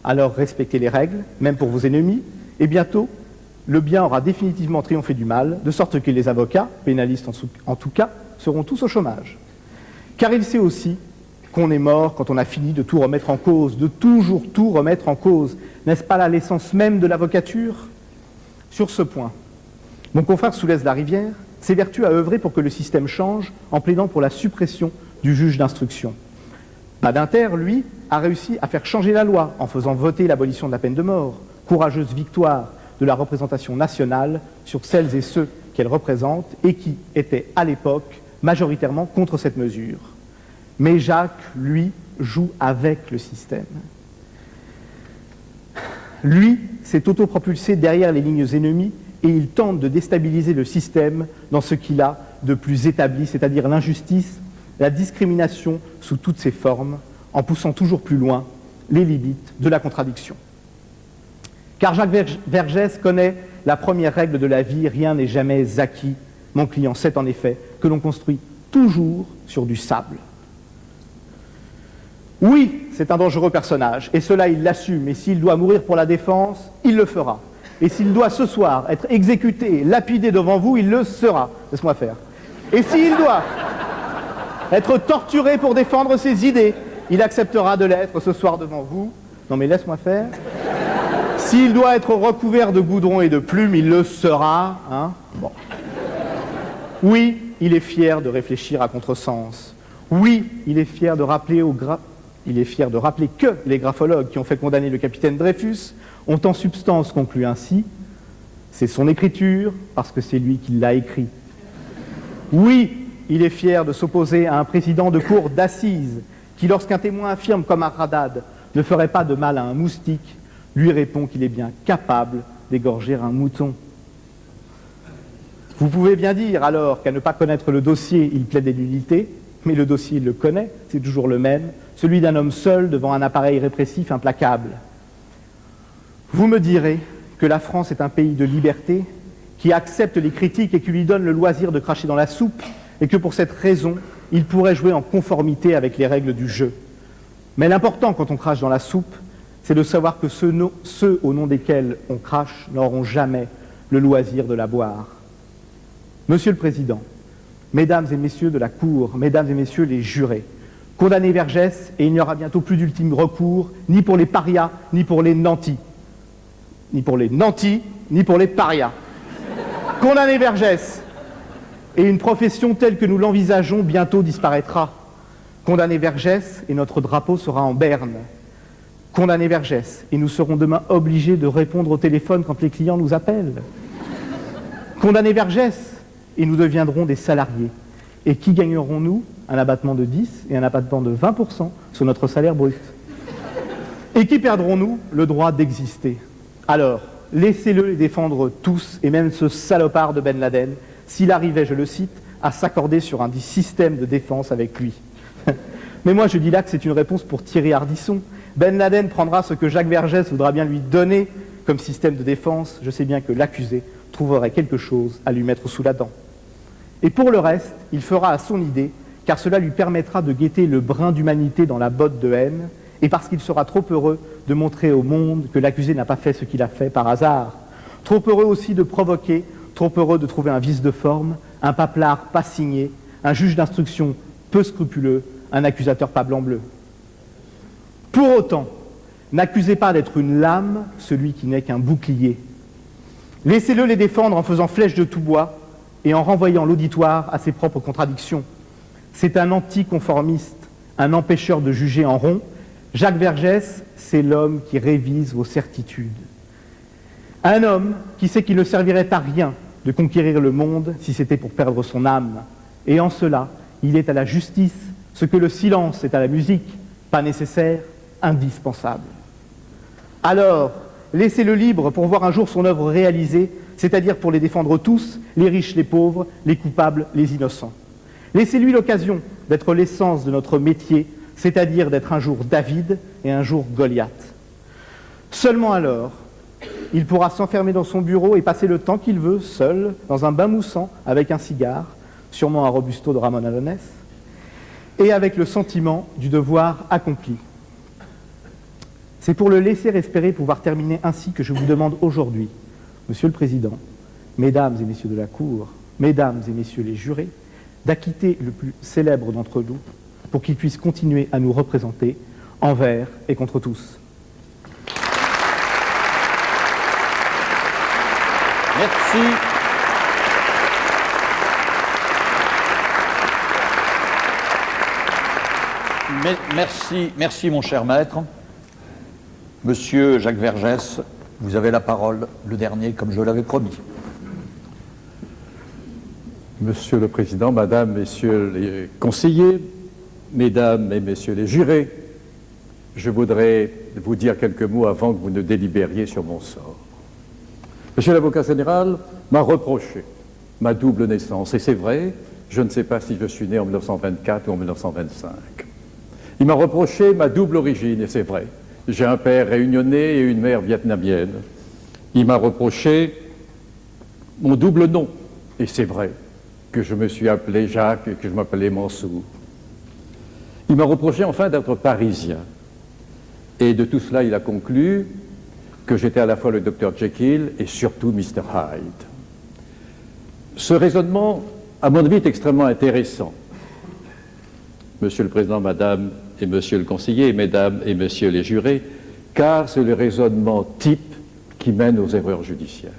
[SPEAKER 3] Alors respectez les règles, même pour vos ennemis, et bientôt, le bien aura définitivement triomphé du mal, de sorte que les avocats, pénalistes en tout cas, seront tous au chômage. Car il sait aussi qu'on est mort quand on a fini de tout remettre en cause, de toujours tout remettre en cause. N'est-ce pas là l'essence même de l'avocature ? Sur ce point, mon confrère Soulez-Larivière s'évertue à œuvrer pour que le système change en plaidant pour la suppression du juge d'instruction. Badinter, lui, a réussi à faire changer la loi en faisant voter l'abolition de la peine de mort. Courageuse victoire de la représentation nationale sur celles et ceux qu'elle représente et qui étaient à l'époque majoritairement contre cette mesure. Mais Jacques, lui, joue avec le système. Lui s'est autopropulsé derrière les lignes ennemies et il tente de déstabiliser le système dans ce qu'il a de plus établi, c'est-à-dire l'injustice, la discrimination sous toutes ses formes, en poussant toujours plus loin les limites de la contradiction. Car Jacques Vergès connaît la première règle de la vie, rien n'est jamais acquis. Mon client sait en effet que l'on construit toujours sur du sable. Oui, c'est un dangereux personnage, et cela il l'assume, et s'il doit mourir pour la défense, il le fera. Et s'il doit ce soir être exécuté, lapidé devant vous, il le sera. Laisse-moi faire. Et s'il doit être torturé pour défendre ses idées, il acceptera de l'être ce soir devant vous. Non mais laisse-moi faire. S'il doit être recouvert de goudron et de plumes, il le sera. Hein, bon. Oui, il est fier de réfléchir à contresens. Oui, il est fier de rappeler que les graphologues qui ont fait condamner le capitaine Dreyfus ont en substance conclu ainsi « c'est son écriture parce que c'est lui qui l'a écrit ». Oui, il est fier de s'opposer à un président de cour d'assises qui, lorsqu'un témoin affirme comme Haddad ne ferait pas de mal à un moustique, lui répond qu'il est bien capable d'égorger un mouton. Vous pouvez bien dire alors qu'à ne pas connaître le dossier, il plaide des nullités, mais le dossier, il le connaît, c'est toujours le même, celui d'un homme seul devant un appareil répressif implacable. Vous me direz que la France est un pays de liberté, qui accepte les critiques et qui lui donne le loisir de cracher dans la soupe, et que pour cette raison, il pourrait jouer en conformité avec les règles du jeu. Mais l'important quand on crache dans la soupe, c'est de savoir que ceux au nom desquels on crache n'auront jamais le loisir de la boire. Monsieur le Président, Mesdames et Messieurs de la Cour, Mesdames et Messieurs les jurés, condamnez Vergès et il n'y aura bientôt plus d'ultime recours, ni pour les parias, ni pour les nantis. Ni pour les nantis, ni pour les parias. Condamnez Vergès et une profession telle que nous l'envisageons bientôt disparaîtra. Condamnez Vergès et notre drapeau sera en berne. Condamnez Vergès et nous serons demain obligés de répondre au téléphone quand les clients nous appellent. Condamnez Vergès et nous deviendrons des salariés. Et qui gagnerons-nous? Un abattement de 10 et un abattement de 20% sur notre salaire brut. Et qui perdrons-nous? Le droit d'exister. Alors, laissez-le les défendre tous, et même ce salopard de Ben Laden, s'il arrivait, je le cite, à s'accorder sur un système de défense avec lui. Mais moi je dis là que c'est une réponse pour Thierry Ardisson. Ben Laden prendra ce que Jacques Vergès voudra bien lui donner comme système de défense. Je sais bien que l'accusé trouverait quelque chose à lui mettre sous la dent. Et pour le reste, il fera à son idée, car cela lui permettra de guetter le brin d'humanité dans la botte de haine, et parce qu'il sera trop heureux de montrer au monde que l'accusé n'a pas fait ce qu'il a fait par hasard, trop heureux aussi de provoquer, trop heureux de trouver un vice de forme, un paplard pas signé, un juge d'instruction peu scrupuleux, un accusateur pas blanc-bleu. Pour autant, n'accusez pas d'être une lame celui qui n'est qu'un bouclier. Laissez-le les défendre en faisant flèche de tout bois et en renvoyant l'auditoire à ses propres contradictions. C'est un anticonformiste, un empêcheur de juger en rond, Jacques Vergès, c'est l'homme qui révise vos certitudes. Un homme qui sait qu'il ne servirait à rien de conquérir le monde si c'était pour perdre son âme. Et en cela, il est à la justice ce que le silence est à la musique, pas nécessaire, indispensable. Alors, laissez-le libre pour voir un jour son œuvre réalisée, c'est-à-dire pour les défendre tous, les riches, les pauvres, les coupables, les innocents. Laissez-lui l'occasion d'être l'essence de notre métier, c'est-à-dire d'être un jour David et un jour Goliath. Seulement alors, il pourra s'enfermer dans son bureau et passer le temps qu'il veut, seul, dans un bain moussant, avec un cigare, sûrement un Robusto de Ramon Alonès, et avec le sentiment du devoir accompli. C'est pour le laisser espérer pouvoir terminer ainsi que je vous demande aujourd'hui, Monsieur le Président, Mesdames et Messieurs de la Cour, Mesdames et Messieurs les jurés, d'acquitter le plus célèbre d'entre nous pour qu'il puisse continuer à nous représenter envers et contre tous.
[SPEAKER 1] Merci. Merci mon cher maître. Monsieur Jacques Vergès, vous avez la parole, le dernier, comme je l'avais promis.
[SPEAKER 4] Monsieur le Président, Madame, Messieurs les conseillers, Mesdames et Messieurs les jurés, je voudrais vous dire quelques mots avant que vous ne délibériez sur mon sort. Monsieur l'avocat général m'a reproché ma double naissance, et c'est vrai, je ne sais pas si je suis né en 1924 ou en 1925. Il m'a reproché ma double origine, et c'est vrai, j'ai un père réunionnais et une mère vietnamienne. Il m'a reproché mon double nom, et c'est vrai que je me suis appelé Jacques et que je m'appelais Mansour. Il m'a reproché enfin d'être parisien. Et de tout cela, il a conclu que j'étais à la fois le Dr Jekyll et surtout Mr Hyde. Ce raisonnement, à mon avis, est extrêmement intéressant. Monsieur le Président, Madame et Monsieur le Conseiller, Mesdames et Messieurs les jurés, car c'est le raisonnement type qui mène aux erreurs judiciaires.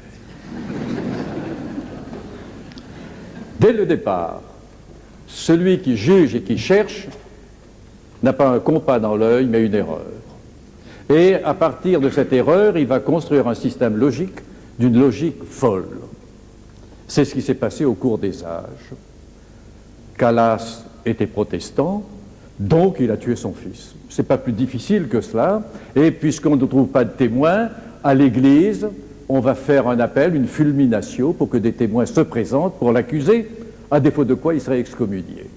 [SPEAKER 4] Dès le départ, celui qui juge et qui cherche n'a pas un compas dans l'œil, mais une erreur. Et à partir de cette erreur, il va construire un système logique d'une logique folle. C'est ce qui s'est passé au cours des âges. Calas était protestant, donc il a tué son fils. C'est pas plus difficile que cela, et puisqu'on ne trouve pas de témoins, à l'église, on va faire un appel, une fulminatio, pour que des témoins se présentent pour l'accuser, à défaut de quoi il serait excommunié.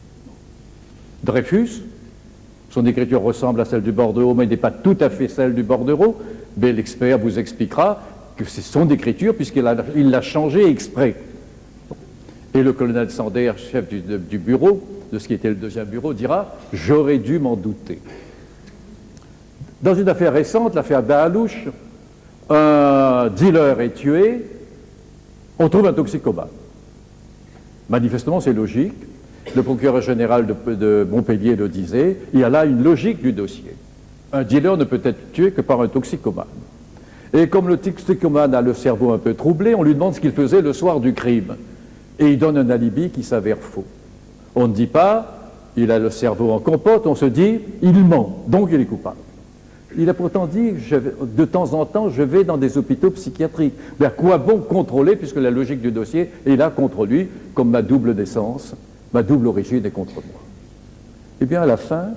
[SPEAKER 4] Dreyfus, son écriture ressemble à celle du Bordereau, mais n'est pas tout à fait celle du Bordereau, mais l'expert vous expliquera que c'est son écriture, puisqu'il l'a changée exprès. Et le colonel Sander, chef du bureau, de ce qui était le deuxième bureau, dira « J'aurais dû m'en douter ». Dans une affaire récente, l'affaire d'Alouche, un dealer est tué, on trouve un toxicomane. Manifestement, c'est logique. Le procureur général de Montpellier le disait, il y a là une logique du dossier. Un dealer ne peut être tué que par un toxicomane. Et comme le toxicomane a le cerveau un peu troublé, on lui demande ce qu'il faisait le soir du crime. Et il donne un alibi qui s'avère faux. On ne dit pas, il a le cerveau en compote, on se dit, il ment, donc il est coupable. Il a pourtant dit, de temps en temps, je vais dans des hôpitaux psychiatriques. Mais à quoi bon contrôler, puisque la logique du dossier est là contre lui, comme ma double naissance, ma double origine est contre moi. Eh bien, à la fin,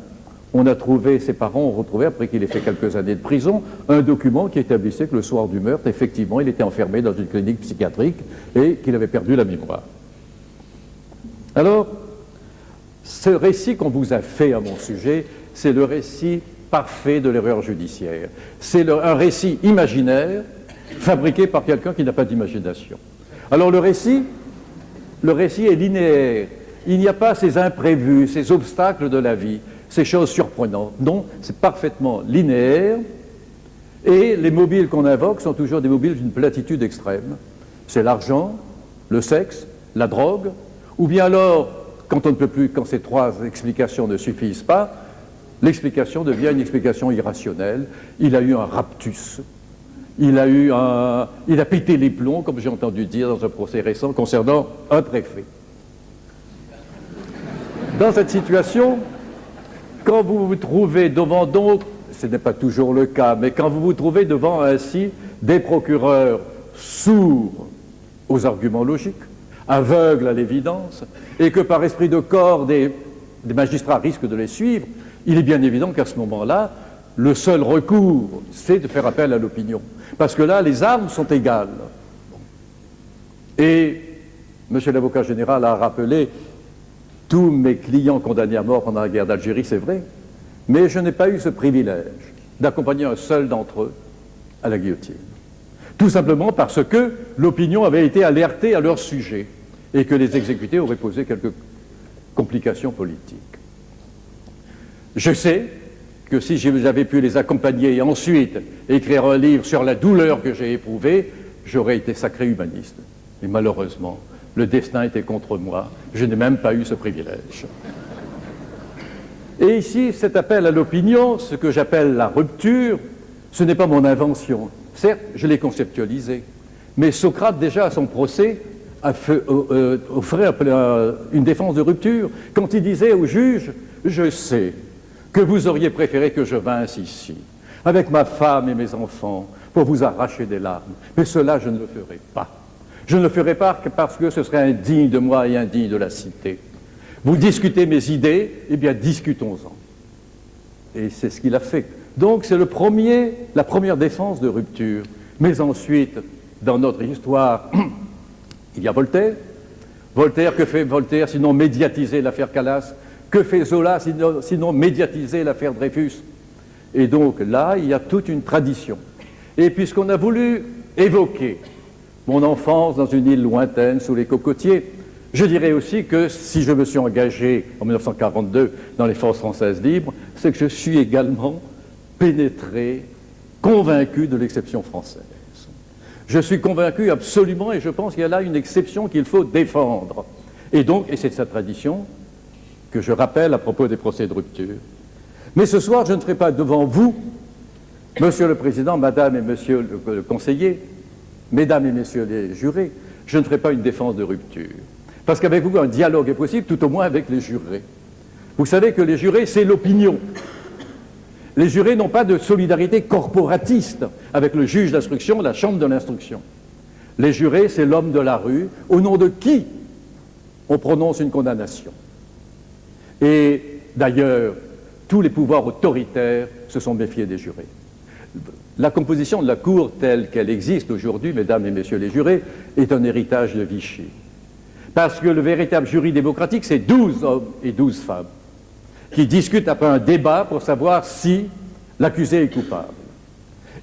[SPEAKER 4] on a trouvé, ses parents ont retrouvé, après qu'il ait fait quelques années de prison, un document qui établissait que le soir du meurtre, effectivement, il était enfermé dans une clinique psychiatrique et qu'il avait perdu la mémoire. Alors, ce récit qu'on vous a fait à mon sujet, c'est le récit parfait de l'erreur judiciaire. C'est un récit imaginaire fabriqué par quelqu'un qui n'a pas d'imagination. Alors le récit est linéaire. Il n'y a pas ces imprévus, ces obstacles de la vie, ces choses surprenantes. Non, c'est parfaitement linéaire. Et les mobiles qu'on invoque sont toujours des mobiles d'une platitude extrême. C'est l'argent, le sexe, la drogue, ou bien alors, quand on ne peut plus, quand ces trois explications ne suffisent pas, l'explication devient une explication irrationnelle. Il a eu un raptus. Il a pété les plombs, comme j'ai entendu dire dans un procès récent concernant un préfet. Dans cette situation, quand vous vous trouvez devant donc ce n'est pas toujours le cas, mais quand vous vous trouvez devant ainsi des procureurs sourds aux arguments logiques, aveugles à l'évidence, et que par esprit de corps des magistrats risquent de les suivre, il est bien évident qu'à ce moment-là, le seul recours, c'est de faire appel à l'opinion. Parce que là, les armes sont égales. Et M. l'avocat général a rappelé tous mes clients condamnés à mort pendant la guerre d'Algérie, c'est vrai, mais je n'ai pas eu ce privilège d'accompagner un seul d'entre eux à la guillotine. Tout simplement parce que l'opinion avait été alertée à leur sujet et que les exécutés auraient posé quelques complications politiques. Je sais que si j'avais pu les accompagner et ensuite écrire un livre sur la douleur que j'ai éprouvée, j'aurais été sacré humaniste. Et malheureusement, le destin était contre moi. Je n'ai même pas eu ce privilège. Et ici, cet appel à l'opinion, ce que j'appelle la rupture, ce n'est pas mon invention. Certes, je l'ai conceptualisé. Mais Socrate, déjà à son procès, offrait une défense de rupture quand il disait au juge « Je sais que vous auriez préféré que je vinsse ici, avec ma femme et mes enfants, pour vous arracher des larmes. Mais cela, je ne le ferai pas. Je ne le ferai pas parce que ce serait indigne de moi et indigne de la cité. Vous discutez mes idées, eh bien discutons-en. » Et c'est ce qu'il a fait. Donc c'est la première défense de rupture. Mais ensuite, dans notre histoire, il y a Voltaire. Voltaire, que fait Voltaire sinon médiatiser l'affaire Calas? Que fait Zola sinon médiatiser l'affaire Dreyfus? Et donc là, il y a toute une tradition. Et puisqu'on a voulu évoquer mon enfance dans une île lointaine sous les cocotiers, je dirais aussi que si je me suis engagé en 1942 dans les forces françaises libres, c'est que je suis également pénétré, convaincu de l'exception française. Je suis convaincu absolument, et je pense qu'il y a là une exception qu'il faut défendre. Et c'est sa tradition que je rappelle à propos des procès de rupture. Mais ce soir, je ne serai pas devant vous, Monsieur le Président, Madame et Monsieur le Conseiller, Mesdames et Messieurs les jurés, je ne ferai pas une défense de rupture. Parce qu'avec vous, un dialogue est possible, tout au moins avec les jurés. Vous savez que les jurés, c'est l'opinion. Les jurés n'ont pas de solidarité corporatiste avec le juge d'instruction, la chambre de l'instruction. Les jurés, c'est l'homme de la rue, au nom de qui on prononce une condamnation. Et d'ailleurs, tous les pouvoirs autoritaires se sont méfiés des jurés. La composition de la Cour telle qu'elle existe aujourd'hui, mesdames et messieurs les jurés, est un héritage de Vichy. Parce que le véritable jury démocratique, c'est 12 hommes et 12 femmes qui discutent après un débat pour savoir si l'accusé est coupable.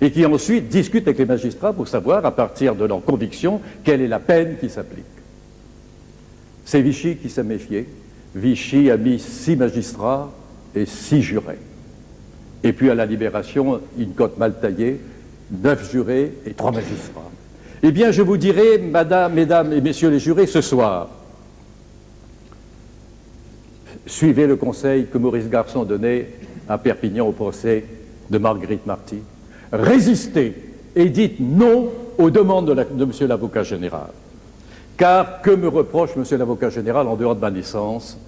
[SPEAKER 4] Et qui ensuite discutent avec les magistrats pour savoir, à partir de leur conviction, quelle est la peine qui s'applique. C'est Vichy qui s'est méfié. Vichy a mis 6 magistrats et 6 jurés. Et puis à la Libération, une cote mal taillée, 9 jurés et 3 magistrats. Eh bien, je vous dirai, mesdames et messieurs les jurés, ce soir, suivez le conseil que Maurice Garçon donnait à Perpignan au procès de Marguerite Marty. Résistez et dites non aux demandes de monsieur l'avocat général. Car que me reproche monsieur l'avocat général en dehors de ma naissance?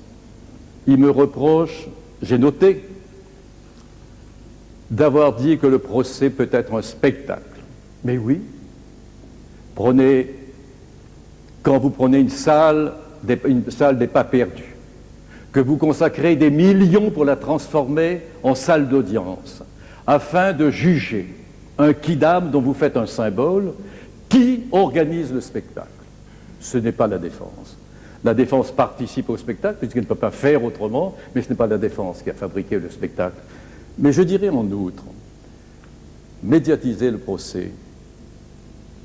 [SPEAKER 4] Il me reproche, j'ai noté, d'avoir dit que le procès peut être un spectacle. Mais oui, quand vous prenez une salle des pas perdus, que vous consacrez des millions pour la transformer en salle d'audience, afin de juger un quidam dont vous faites un symbole, qui organise le spectacle? Ce n'est pas la défense. La défense participe au spectacle, puisqu'elle ne peut pas faire autrement, mais ce n'est pas la défense qui a fabriqué le spectacle. Mais je dirais en outre, médiatiser le procès.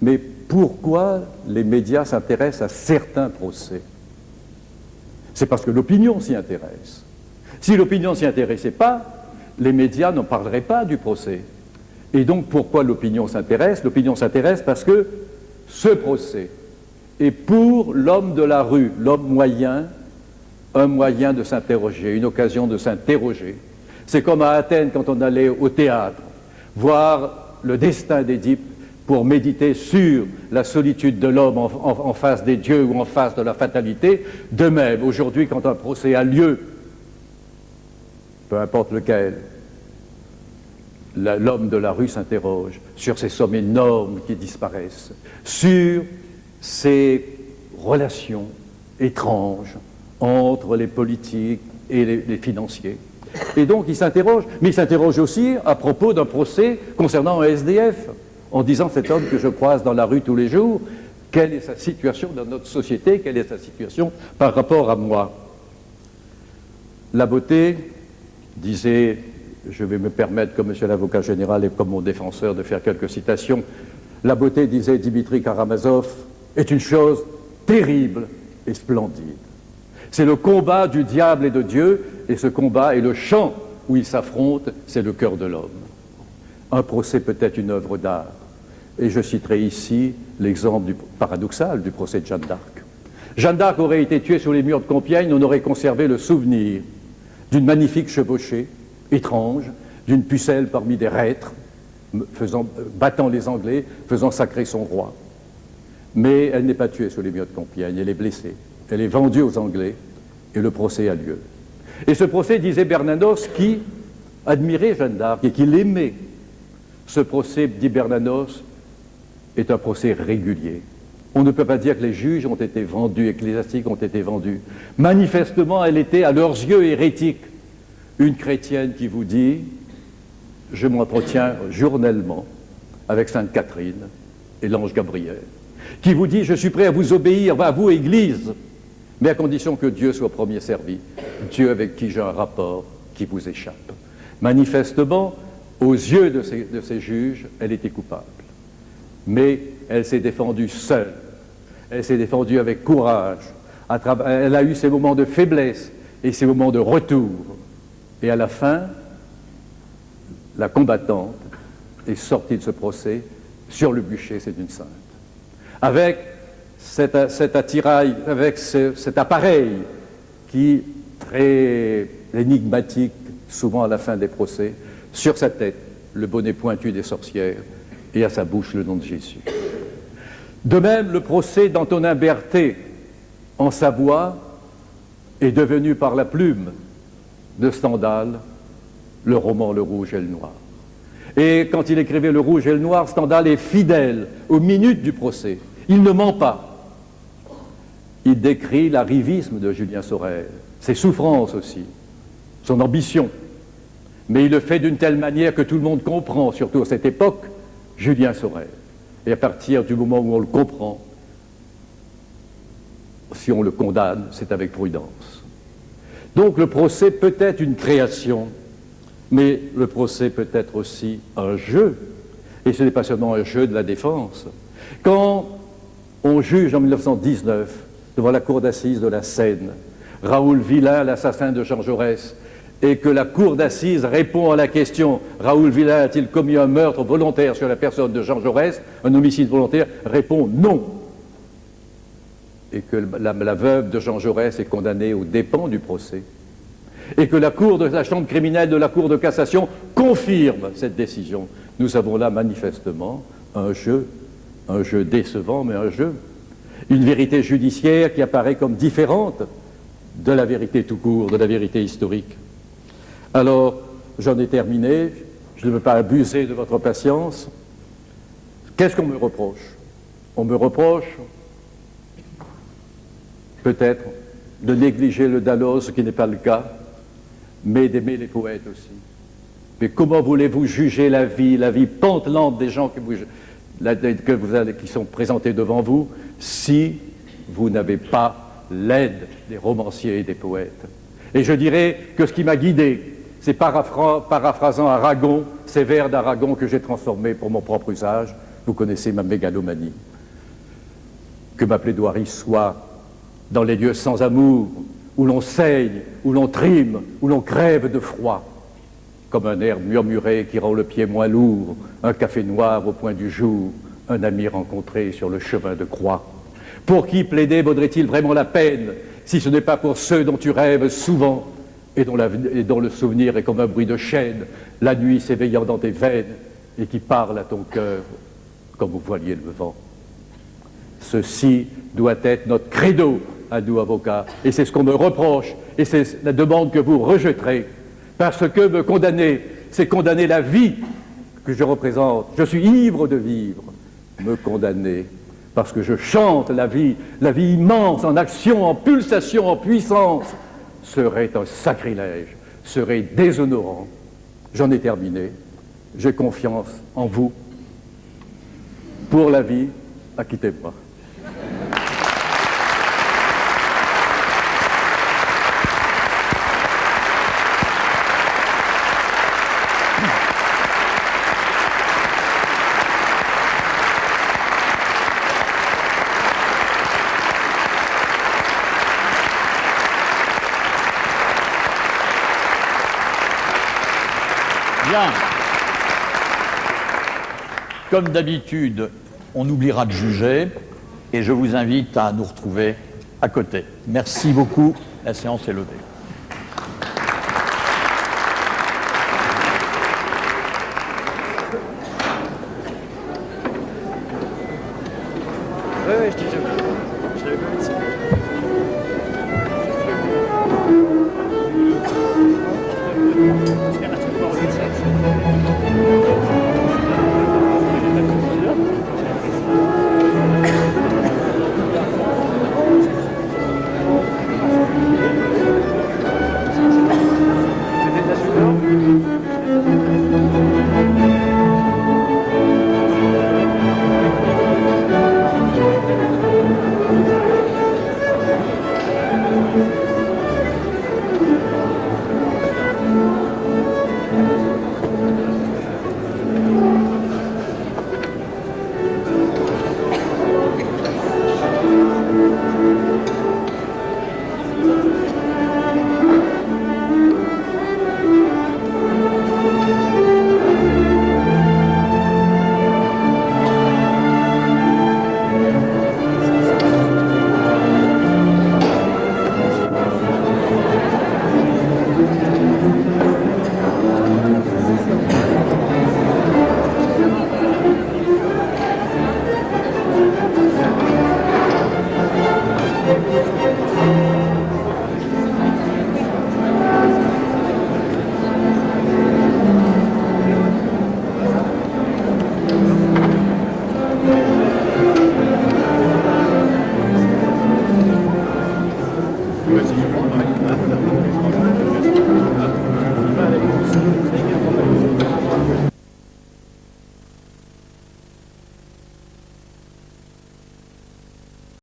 [SPEAKER 4] Mais pourquoi les médias s'intéressent à certains procès? C'est parce que l'opinion s'y intéresse. Si l'opinion ne s'y intéressait pas, les médias n'en parleraient pas du procès. Et donc pourquoi l'opinion s'intéresse? L'opinion s'intéresse parce que ce procès est pour l'homme de la rue, l'homme moyen, un moyen de s'interroger, une occasion de s'interroger. C'est comme à Athènes quand on allait au théâtre, voir le destin d'Édipe pour méditer sur la solitude de l'homme en face des dieux ou en face de la fatalité. De même, aujourd'hui, quand un procès a lieu, peu importe lequel, l'homme de la rue s'interroge sur ces sommes énormes qui disparaissent, sur ces relations étranges entre les politiques et les financiers. Et donc il s'interroge, mais il s'interroge aussi à propos d'un procès concernant un SDF, en disant cet homme que je croise dans la rue tous les jours, quelle est sa situation dans notre société, quelle est sa situation par rapport à moi. La beauté, disait, je vais me permettre, comme monsieur l'avocat général et comme mon défenseur, de faire quelques citations, la beauté, disait Dimitri Karamazov, est une chose terrible et splendide. C'est le combat du diable et de Dieu, et ce combat est le champ où ils s'affrontent, c'est le cœur de l'homme. Un procès peut être une œuvre d'art, et je citerai ici l'exemple paradoxal du procès de Jeanne d'Arc. Jeanne d'Arc aurait été tuée sur les murs de Compiègne, on aurait conservé le souvenir d'une magnifique chevauchée, étrange, d'une pucelle parmi des reîtres, battant les Anglais, faisant sacrer son roi. Mais elle n'est pas tuée sur les murs de Compiègne, elle est blessée. Elle est vendue aux Anglais et le procès a lieu. Et ce procès, disait Bernanos, qui admirait Jeanne d'Arc et qui l'aimait. Ce procès, dit Bernanos, est un procès régulier. On ne peut pas dire que les juges ont été vendus, ecclésiastiques ont été vendus. Manifestement, elle était à leurs yeux hérétique. Une chrétienne qui vous dit « Je m'entretiens journellement avec Sainte Catherine et l'ange Gabriel », qui vous dit « Je suis prêt à vous obéir, à vous, Église, mais à condition que Dieu soit premier servi, Dieu avec qui j'ai un rapport qui vous échappe. » Manifestement, aux yeux de ces juges, elle était coupable. Mais elle s'est défendue seule, elle s'est défendue avec courage, elle a eu ses moments de faiblesse et ses moments de retour. Et à la fin, la combattante est sortie de ce procès sur le bûcher, c'est une sainte. Avec cet attirail, avec cet appareil qui, très énigmatique, souvent à la fin des procès, sur sa tête, le bonnet pointu des sorcières, et à sa bouche, le nom de Jésus. De même, le procès d'Antonin Berthet, en Savoie, est devenu par la plume de Stendhal le roman Le Rouge et le Noir. Et quand il écrivait Le Rouge et le Noir, Stendhal est fidèle aux minutes du procès. Il ne ment pas. Il décrit l'arrivisme de Julien Sorel, ses souffrances aussi, son ambition. Mais il le fait d'une telle manière que tout le monde comprend, surtout à cette époque, Julien Sorel. Et à partir du moment où on le comprend, si on le condamne, c'est avec prudence. Donc le procès peut être une création, mais le procès peut être aussi un jeu. Et ce n'est pas seulement un jeu de la défense. Quand on juge en 1919, devant la cour d'assises de la Seine, Raoul Villain, l'assassin de Jean Jaurès, et que la cour d'assises répond à la question « Raoul Villain a-t-il commis un meurtre volontaire sur la personne de Jean Jaurès, un homicide volontaire ?» répond « non ». Et que la veuve de Jean Jaurès est condamnée aux dépens du procès. Et que la chambre criminelle de la Cour de cassation confirme cette décision. Nous avons là manifestement un jeu décevant, mais un jeu. Une vérité judiciaire qui apparaît comme différente de la vérité tout court, de la vérité historique. Alors, j'en ai terminé, je ne veux pas abuser de votre patience. Qu'est-ce qu'on me reproche? On me reproche peut-être de négliger le Dalloz, ce qui n'est pas le cas, mais d'aimer les poètes aussi. Mais comment voulez-vous juger la vie pantelante des gens qui sont présentés devant vous, si vous n'avez pas l'aide des romanciers et des poètes? Et je dirais que ce qui m'a guidé, c'est paraphrasant Aragon, ces vers d'Aragon que j'ai transformés pour mon propre usage. Vous connaissez ma mégalomanie. Que ma plaidoirie soit dans les lieux sans amour, où l'on saigne, où l'on trime, où l'on crève de froid, comme un air murmuré qui rend le pied moins lourd, un café noir au point du jour, un ami rencontré sur le chemin de croix. Pour qui plaider vaudrait-il vraiment la peine, si ce n'est pas pour ceux dont tu rêves souvent, et dont le souvenir est comme un bruit de chaîne, la nuit s'éveillant dans tes veines, et qui parle à ton cœur comme au voilier le vent. Ceci doit être notre credo à nous, avocats, et c'est ce qu'on me reproche, et c'est la demande que vous rejetterez, parce que me condamner, c'est condamner la vie, que je représente, je suis ivre de vivre, me condamner parce que je chante la vie immense, en action, en pulsation, en puissance, serait un sacrilège, serait déshonorant. J'en ai terminé. J'ai confiance en vous. Pour la vie, acquittez-moi.
[SPEAKER 1] Bien. Comme d'habitude, on oubliera de juger et je vous invite à nous retrouver à côté. Merci beaucoup. La séance est levée.